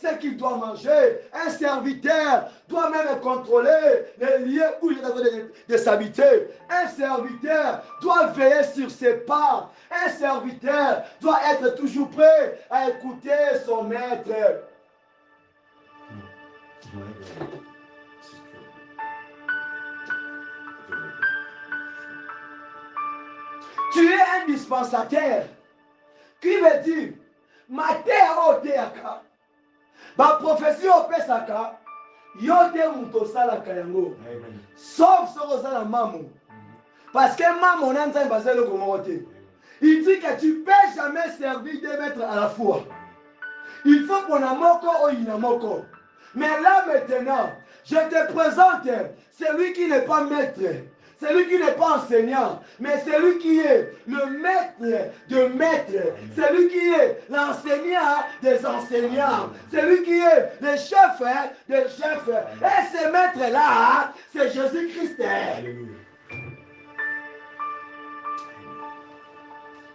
ce qu'il doit manger. Un serviteur doit même contrôler les lieux où il est de s'habiter. Un serviteur doit veiller sur ses pas. Un serviteur doit être toujours prêt à écouter son maître. Tu es un dispensateur. Qui veut dire, ma terre au théâtre, ma prophétie au pesaka, yote mutosala kayango. Sauf ce que ça maman. Parce que maman n'a pas basé le communauté. Il dit que tu ne peux jamais servir deux maîtres à la fois. Il faut qu'on a moko ou inamoko. Mais là maintenant, je te présente celui qui n'est pas maître. Celui qui n'est pas enseignant, mais celui qui est le maître de maîtres, celui qui est l'enseignant des enseignants, celui qui est le chef des chefs. Et ce maître-là, c'est Jésus-Christ.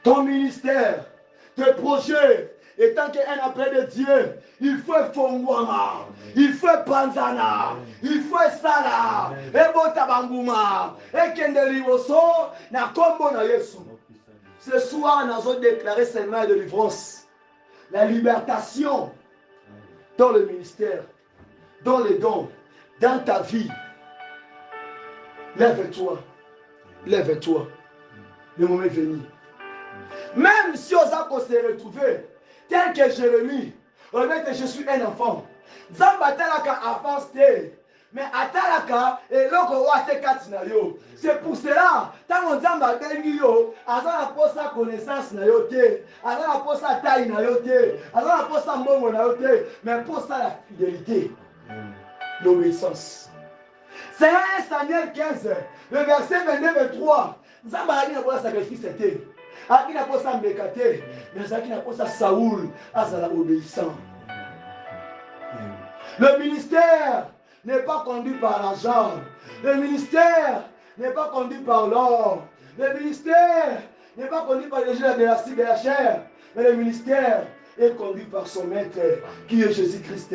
Ton ministère, tes projets, étant qu'un appel de Dieu, il faut Fongwama, il faut Panzana, il faut Sala, et Botabanguma, et Kendeliboso, na Kombo na Yesu. Ce soir, nous avons déclaré seulement la délivrance, la libertation dans le ministère, dans les dons, dans ta vie. Lève-toi, lève-toi, le moment est venu. Même si on a se retrouver tel que Jérémie, on dit que je suis un enfant. Zamba talaka avance, mais atalaka et loko wa se katina yo. C'est pour cela, tant on zamba bengi yo, azana posa connaissance na yo te, azana posa taille na yo te, azana posa mbongo na yo te, mais posa la fidélité, l'obéissance. C'est 1 Samuel 15, le verset 22-23. Zamba a dit que le sacrifice était. Aki na posa mbekate, mais aki na posa Saoul, azala obéissant. Le ministère n'est pas conduit par l'argent. Le ministère n'est pas conduit par l'or. Le ministère n'est pas conduit par les gens de la chair. Mais le ministère est conduit par son maître, qui est Jésus-Christ.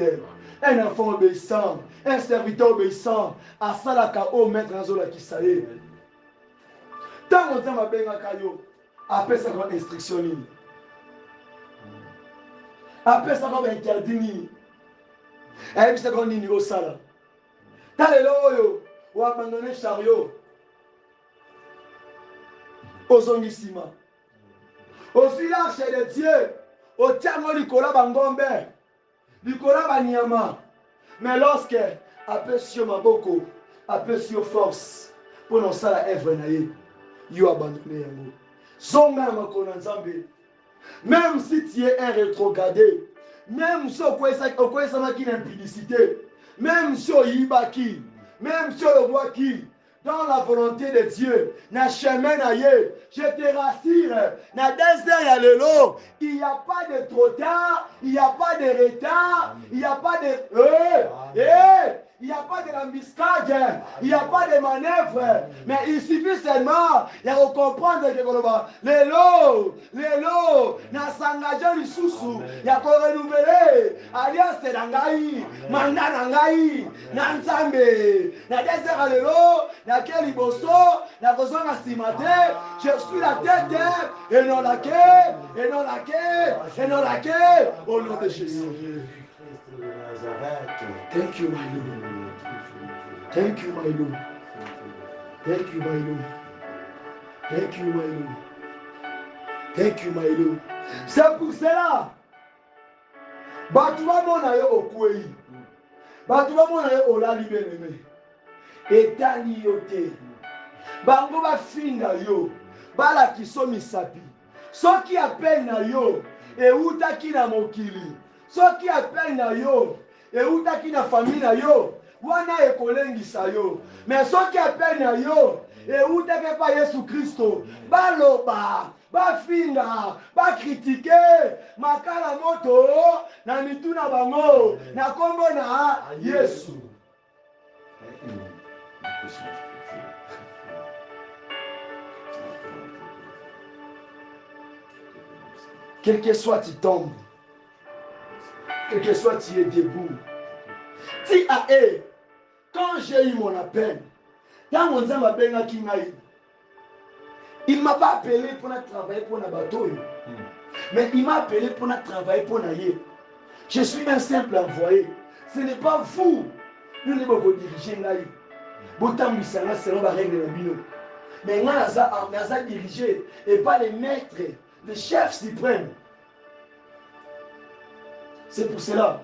Un enfant obéissant, un serviteur obéissant, à Salaka, au maître Azola qui s'aille. Tant qu'on m'a bien kayo, après ça comme instruction, après ça comme interdit. Et puis c'est qu'on dit au sala. T'as les loyaux, ou abandonner chariot. Au zongisima. Au village de Dieu, au tiamo Nicolas Bangombe, Nicolas Banyama. Mais lorsque, après sur Maboko, après sur force, pour nous ça la œuvre naïe, you abandonné yango. Zonga makona nzambe. Même si tu es un rétrogradé, même si on connaît qui l'impudicité, même si on y baki, même si on voit qui, dans la volonté de Dieu, na chemin naïe, je te rassure, na désert il n'y a pas de trop tard, il n'y a pas de retard, il n'y a pas de... il n'y a pas de l'embuscade, il n'y a pas de manœuvre, mais il suffit seulement de comprendre que les lots, na s'engager lisusu, il y a qu'on renouveler, alliance nangai, mandat nangai, na nzambe, na désert na quel iboso, na besoin na simate, je suis la tête, et non la quai, et non la quai, et non la quai, au nom de Jésus. Thank you, my Lord. Thank you, my Lord. Thank you, my Lord. Thank you, my Lord. Thank you, my Lord. C'est pour cela. Batuma mona yo okwei. Batuma mona yo olali beneme. Etani yo te. Bango ba finga yo. Bala kiso misapi. Soki appelle na yo. E utaki na mokili. Soki appelle na yo. Et où t'as qui na famille na yo, wana ekolengisa yo. Mais ceux qui appellent na yo, et où t'as que pas Jésus Christ, baloba, ba finga, ba critiquer, makala moto, na mitu na bango, na kombo na Yesu. Quel que soit tu tombes, quel que soit tu es debout. Si à eux, quand j'ai eu mon appel, dans mon âme il ne m'a pas appelé pour travailler pour un bateau. Mais il m'a appelé pour travailler pour naïe. Je suis un simple envoyé. Ce n'est pas vous. Nous ne pouvons pas diriger naïe. Botam misanga selon la règle de la bino. Mais moi, je dirigé et pas les maîtres, les chefs suprêmes. C'est pour cela,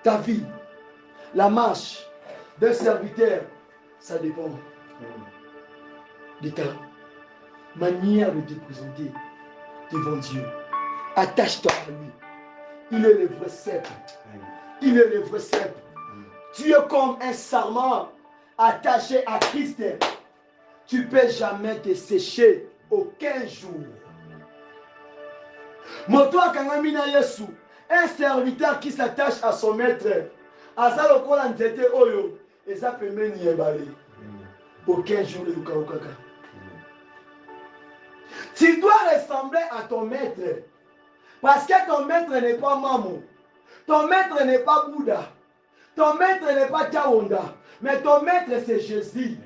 ta vie, la marche d'un serviteur, ça dépend de ta manière de te présenter devant Dieu. Attache-toi à lui. Il est le vrai cèpe. Il est le vrai cèpe. Tu es comme un sarment attaché à Christ. Tu ne peux jamais te sécher aucun jour. Moto akangamina Yesu. Un serviteur qui s'attache à son maître, à sa lokola nzete oyo, et ça peut mener niembale. Aucun jour de Lukaukaka. Tu dois ressembler à ton maître. Parce que ton maître n'est pas Maman. Ton maître n'est pas Bouddha. Ton maître n'est pas Tchaonda. Mais ton maître c'est Jésus.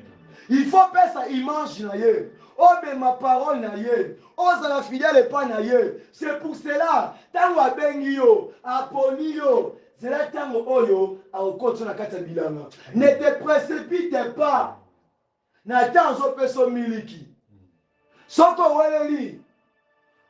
Il faut faire sa image naïe. Oh, mais ma parole naïe. Oh, ça la fidèle et pas naïe. C'est pour cela. Tango a bengio, a ponio. C'est là tango oyo, a okoto na kata bilanga. Ne te précipite pas. N'attends au peso miliki. Soko weleli.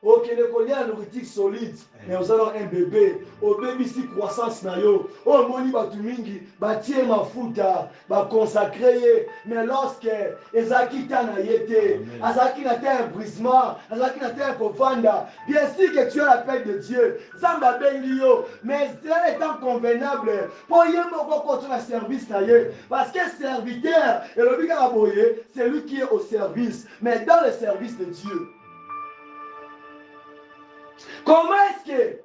Ok, le collier a nourriture solide, mais vous avez un bébé, au bébé si croissance na yo, oh moni batumingi, batie mafuta, ba consacré, mais lorsque ezaki tana yete, azaki na te un brisement, azaki na te un kovanda, bien sûr que tu as l'appel de Dieu, zamba bengi yo, mais cela étant convenable, pour yembo koko na service na ye, parce que serviteur, et le bika aboye, c'est lui qui est au service, mais dans le service de Dieu. Comment est-ce que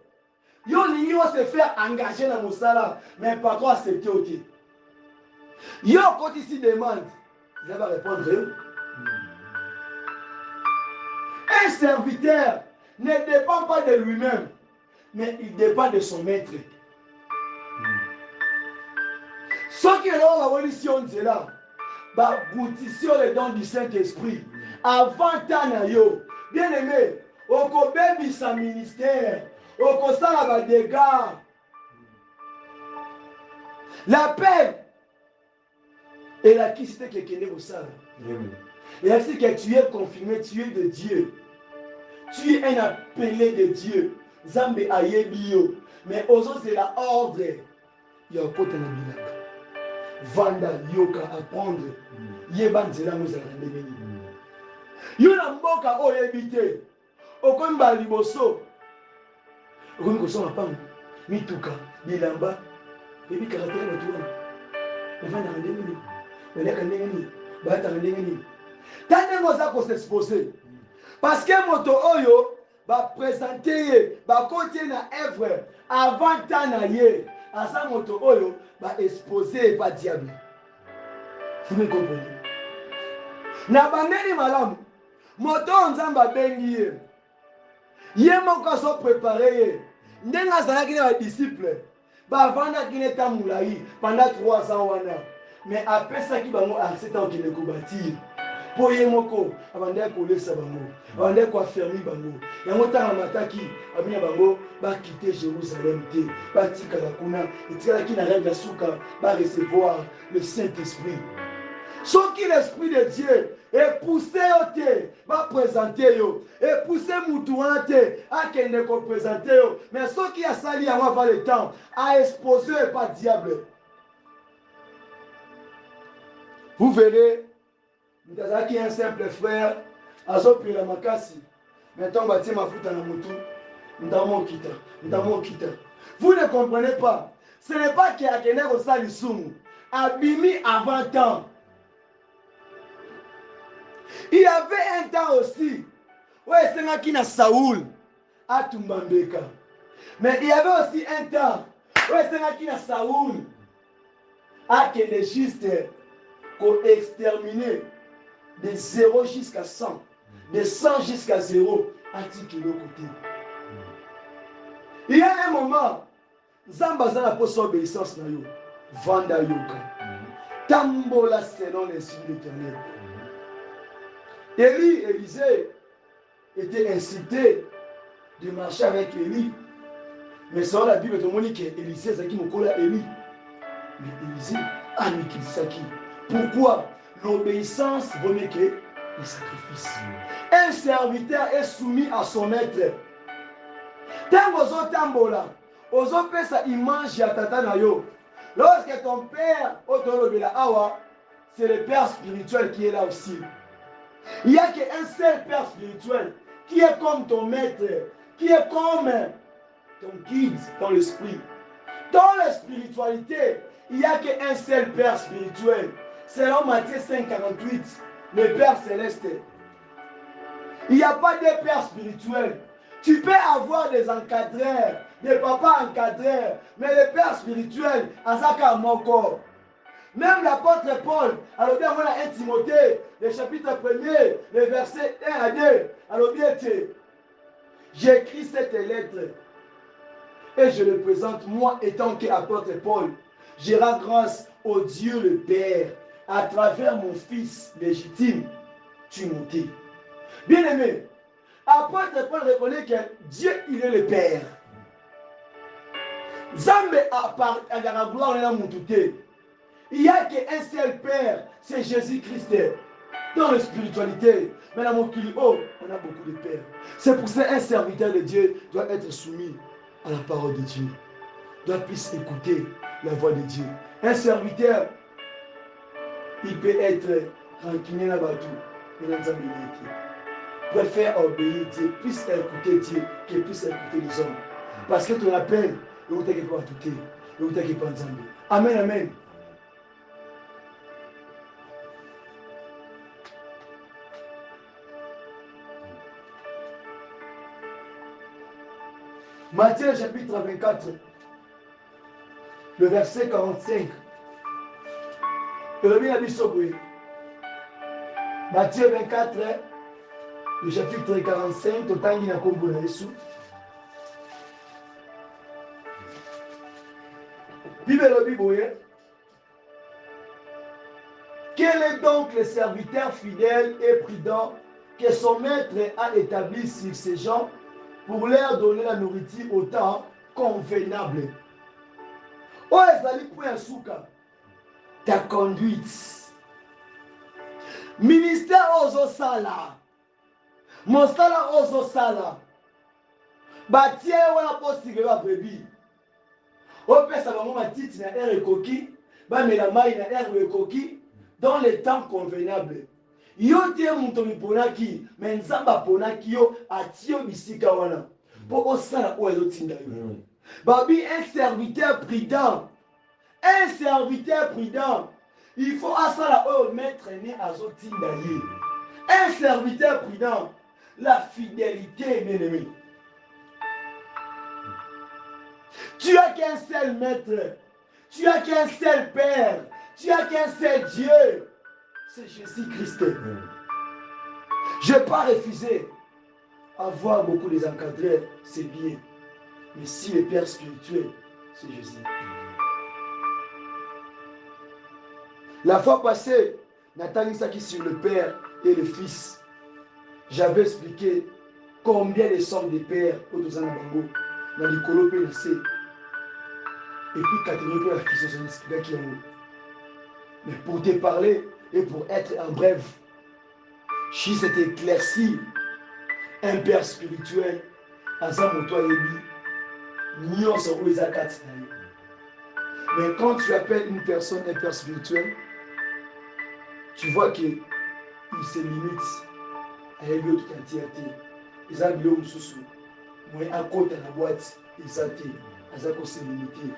Yo va se faire engager dans mon salaire, mais pas trop accepter aussi. Yo, quand ici demande, vous allez répondre. Un serviteur ne dépend pas de lui-même, mais il dépend de son maître. Ce qui est là, la religion, c'est là. Boutition les dons du Saint-Esprit. Avant Tanayo, bien aimé, au Kobebi sa ministère, au Kosala va dégâts. La paix et la qui c'était quelqu'un au sale. Et ainsi que tu es confirmé, tu es de Dieu. Tu es un appelé de Dieu. Zambe ayebio. Mais aux autres, c'est la ordre. Il y a un côté de la Vanda yoka apprendre. Yeban zela nous a Yuna mboka oyebite. Okomba liboso. Okomi koso mapango. Mituka. Bilamba. Ebi karatere na tuwa. Navanda ndengeni. Naleka ndengeni. Bata ndengeni. Tande moza ko s'exposer. Parce que moto oyo va présenter va côté na œuvre avant tanaye. Asa moto oyo va exposer pas diable. Vous me comprenez? Na bandeli malamu. Moto nzamba bengi ye. Ye moko so préparer ye. Ndenga zalaki na disciple. Ba vanda kine tamulayi pendant 3 ans wana. Mais après ça qui bango accepter en kine ko bâtir. Po ye moko abandaki kolesa bango. Abandaki koaffermi bango. Yango tanga mataki abina bango ba quitter Jérusalem te. Ba tikala kuna etikala na rêve ya suka ba recevoir le Saint-Esprit. Sauf que l'Esprit de Dieu est poussé au thé, va présenter yo, et poussé moutouan thé, à qu'il ne présenter yo. Mais ce qui a sali à moi le temps, a exposé et pas diable. Vous verrez, nous avons un simple frère, azo pris la makasi. Maintenant, on va tirer ma foute à la moto. Nous avons quitté. Vous ne comprenez pas. Ce n'est pas qu'il y a quelqu'un au salisum, abimi avant temps. Il y avait un temps aussi où il y avait Saoul à Tumbambeka. Mais il y avait aussi un temps où il y avait Saoul à que les justes qu'on exterminé de 0 jusqu'à 100, de 100 jusqu'à 0, à tirer le côté. Il y a un moment, Zambazan a posé obéissance na yo, Vanda Yoka, Tambola selon l'Esprit de l'Éternel. Élisée était incité de marcher avec Élie. Mais selon la Bible, tout le monde dit qu'Élisée, c'est qui me colle à Élie. Mais Élisée a mis qui. Pourquoi? L'obéissance vaut mieux que le sacrifice. Un serviteur est soumis à son maître. Tant ozo tambola, ozo pesa image ya tata na yo. Lorsque ton père, otolobela awa, c'est le père spirituel qui est là aussi. Il n'y a qu'un seul père spirituel qui est comme ton maître, qui est comme ton guide dans l'esprit. Dans la spiritualité, il n'y a qu'un seul père spirituel. Selon Matthieu 5,48, le Père céleste. Il n'y a pas de père spirituel. Tu peux avoir des encadreurs, des papas encadreurs, mais le père spirituel, Azaka Moko. Même l'apôtre Paul, alors bien voilà 1 Timothée, le chapitre 1er, le verset 1 à 2, alors bien j'écris cette lettre et je le présente moi étant qu'apôtre Paul. Je rends grâce au Dieu le Père à travers mon fils légitime, Timothée. Bien aimé, apôtre Paul reconnaît que Dieu il est le Père. Zambe à la gloire et la montouté. Il n'y a qu'un seul Père, c'est Jésus-Christ. Dans la spiritualité, mais dans mon kili, on a beaucoup de pères. C'est pour ça qu'un serviteur de Dieu doit être soumis à la parole de Dieu. Doit plus écouter la voix de Dieu. Un serviteur, il peut être rancunier là-bas tout. Il préfère obéir Dieu, plus écouter Dieu, que plus écouter les hommes. Parce que ton appel, il ne t'inquiète pas à tout. Il ne t'inquiète pas à Zambé. Amen, amen. Matthieu chapitre 24, le verset 45. Matthieu 24, le chapitre 45, Totangi na kombo na Yesu. Bible. Quel est donc le serviteur fidèle et prudent que son maître a établi sur ces gens pour leur donner la nourriture au temps convenable? Oh, ezali point souka. Ta conduite. Ministère ozo sala. Mosala ozo sala. Batie wana postike ba brebi. Opesa bango matiti na air ekoki, ba mela mai na air ekoki dans les temps convenables. Yo te muto miponaki, mais nzamba ponaki yo atio bisika wana. Po osala o ezotinda yo. Babi un serviteur prudent. Un serviteur prudent. Il faut asala o mettre né azotinda ye. Un serviteur prudent. La fidélité, bien aimé. Tu as qu'un seul maître. Tu as qu'un seul Père. Tu as qu'un seul Dieu. C'est Jésus-Christ. Je n'ai pas refusé. Avoir beaucoup des encadrés, c'est bien. Mais si le Père spirituel, c'est Jésus. La fois passée, Nathan Saki sur le Père et le Fils. J'avais expliqué combien les sommes des pères au Bango, dans les colopes et et puis Catherine la fils de expliqué qui est où. Mais pour te parler et pour être en bref, si c'est éclairci, un père spirituel, Azamoto Yebi, Nyon sont aux akats. Mais quand tu appelles une personne un père spirituel, tu vois qu'il se limite à Yebi toute entièreté. Ils ont bilo mususu. Moi à côté de la boîte, ils ont été. Ils ont se limité.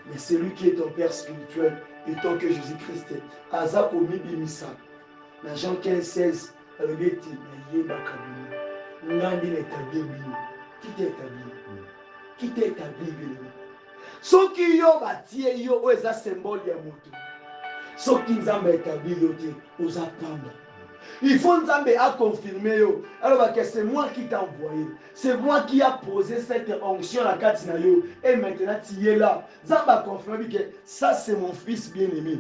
Mais celui qui est ton père spirituel, étant que Jésus-Christ, Azako Mibimisa, dans Jean 15-16, alors il était Yébakabini. Nandi l'établi, qui t'est établi? Qui t'est établi? Ce qui yo bâti, yo est un symbole de moto. Ce qui nous a établi, yo aux apprendre. Il faut nous a confirmer. Alors que c'est moi qui t'ai envoyé. C'est moi qui a posé cette onction à Katinayo. Et maintenant tu es là. Zamba confirme que ça c'est mon fils bien-aimé.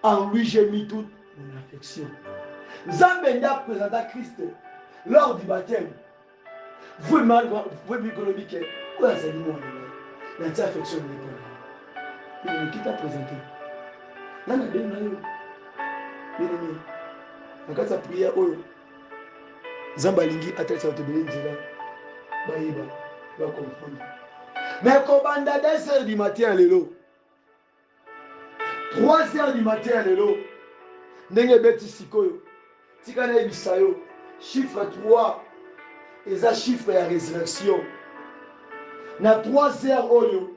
En lui j'ai mis toute mon affection. Zambenda présenta Christ lors du baptême. Vous pouvez me dire que où est-ce que moi la affection n'est pas là. Qui t'a présenté? Là, on a bien là. Bien-aimé. En cas de prière, Zambalingi a tel sorte de bénédiction. Baïba, va comprendre. Mais comme 2h du matin, l'élo. 3h du matin, l'élo. Nenge beti sikoyo. Tikana ibisayo. Chiffre 3. Et ça chiffre la résurrection. Na 3h oyo.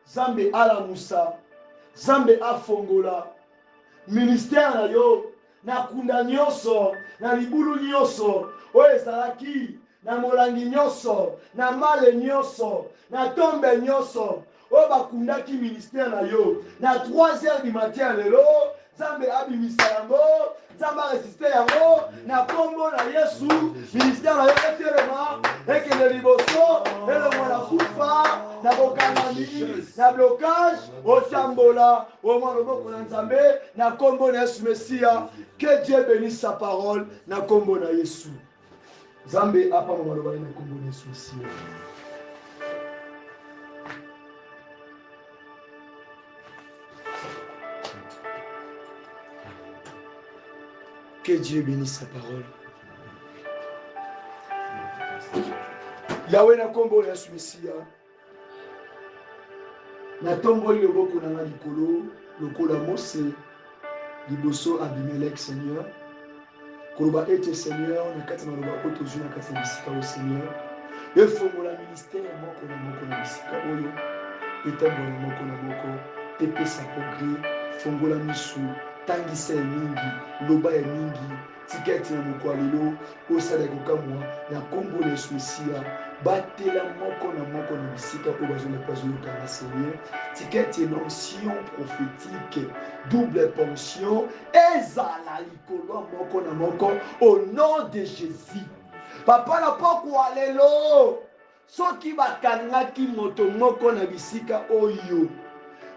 Zambe ala Moussa. Zambe a Fongola. Ministère na yo. Na kunda nyonso, na libulu nyonso, oyo ezalaki, na molangi nyonso, na male nyonso, na tombe nyonso, oyo bakundaki ministère na yo. Na 3h du matin lelo, Nzambe abimisa yango, Nzambe resiste yango, na kombo na Yesu, ministère na yo etelema, ekende liboso, elongo na kufa, na bokangami, na blocage, otambola, au moins loboko na Nzambe, na kombo na Yesu Messia. Que Dieu bénisse sa parole, na kombo na Yesu. Nzambe apa maloba na kombo na Yesu Messia. Que Dieu bénisse sa parole. Yahweh na kombo na Yesu Messia. Na tomboli loboko na nga likolo, lokola Mose, liboso Abimelech Seigneur. Koloba ete Seigneur, na kati na loba oyo tozwi na kati na bisika o Seigneur. Efongola ministère moko na bisika oyo. Etambola moko na moko. Epesa progrès, fongola misu, tangisa mingi loba ya mingi tiketi na mokwalelo osala kokamwa na kombo na Yesu Mesia batela moko na bisika po bazolokana Seigneur tiketi na onction prophétique double ponction ezala likolo moko na moko au nom de Jésus. Papa na pokwa lelo soki bakangaki moto moko na bisika oyo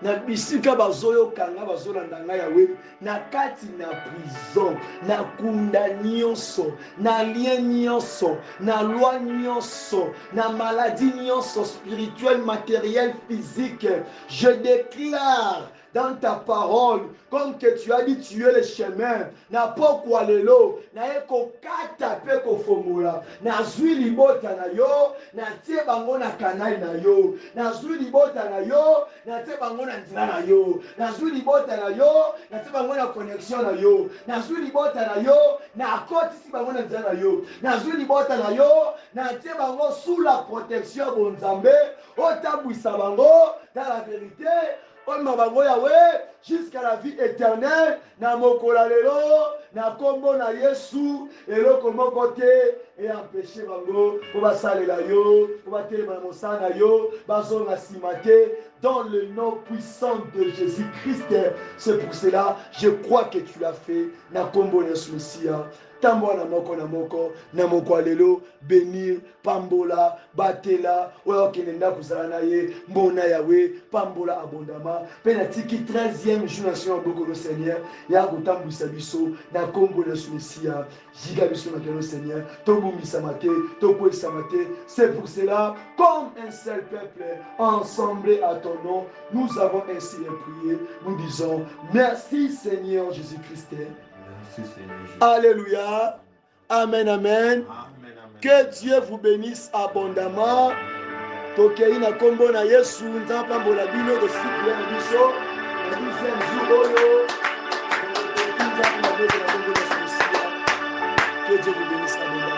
na bisika bazoyokanga bazolanda ngai yawe na kati na prison na kunda nyonso na lien nyonso na loi nyonso na maladie nyonso spirituelle matérielle physique je déclare dans ta parole comme que tu as dit tu es le chemin na pokwa lelo na eko kata pe ko formula na zwi libota na yo na tie bango na kanai na yo na zwi libota na yo na tie bango na nzela na yo na zwi libota na yo na tie bango na connexion na yo na zwi libota na yo na kotisi bango na nzela na yo na zwi libota na yo na tie bango sous la protection bonzambe otambwisa bango dans la vérité Olma bango Yahweh jusqu'à la vie éternelle na mokola lelo na kombo na Yesu eloko moko te et empêcher bango ko basalela yo ko batelema na mosala yo bazonga simate dans le nom puissant de Jésus-Christ. C'est pour cela je crois que tu l'as fait na kombo na Yesu Mesia. Tambo na moko lelo bénir pambola batela oyo kenenda kuzala na ye mbona yawe pambola abondama pe na tiki 13e jour nation boko Seigneur ya kotambwisa biso na kombo na Yesu Mesia jiga biso na kelo Seigneur tobumbisa mate tokwesa mate. C'est pour cela comme un seul peuple ensemble à ton nom nous avons ainsi prié, nous disons merci Seigneur Jésus-Christ. Alléluia. Amen, amen. Que Dieu vous bénisse abondamment. Tokei na kombo na Yesu nzapa mbola bino de sikwe na biso. Na 12e jour oyo. Que Dieu vous bénisse abondamment.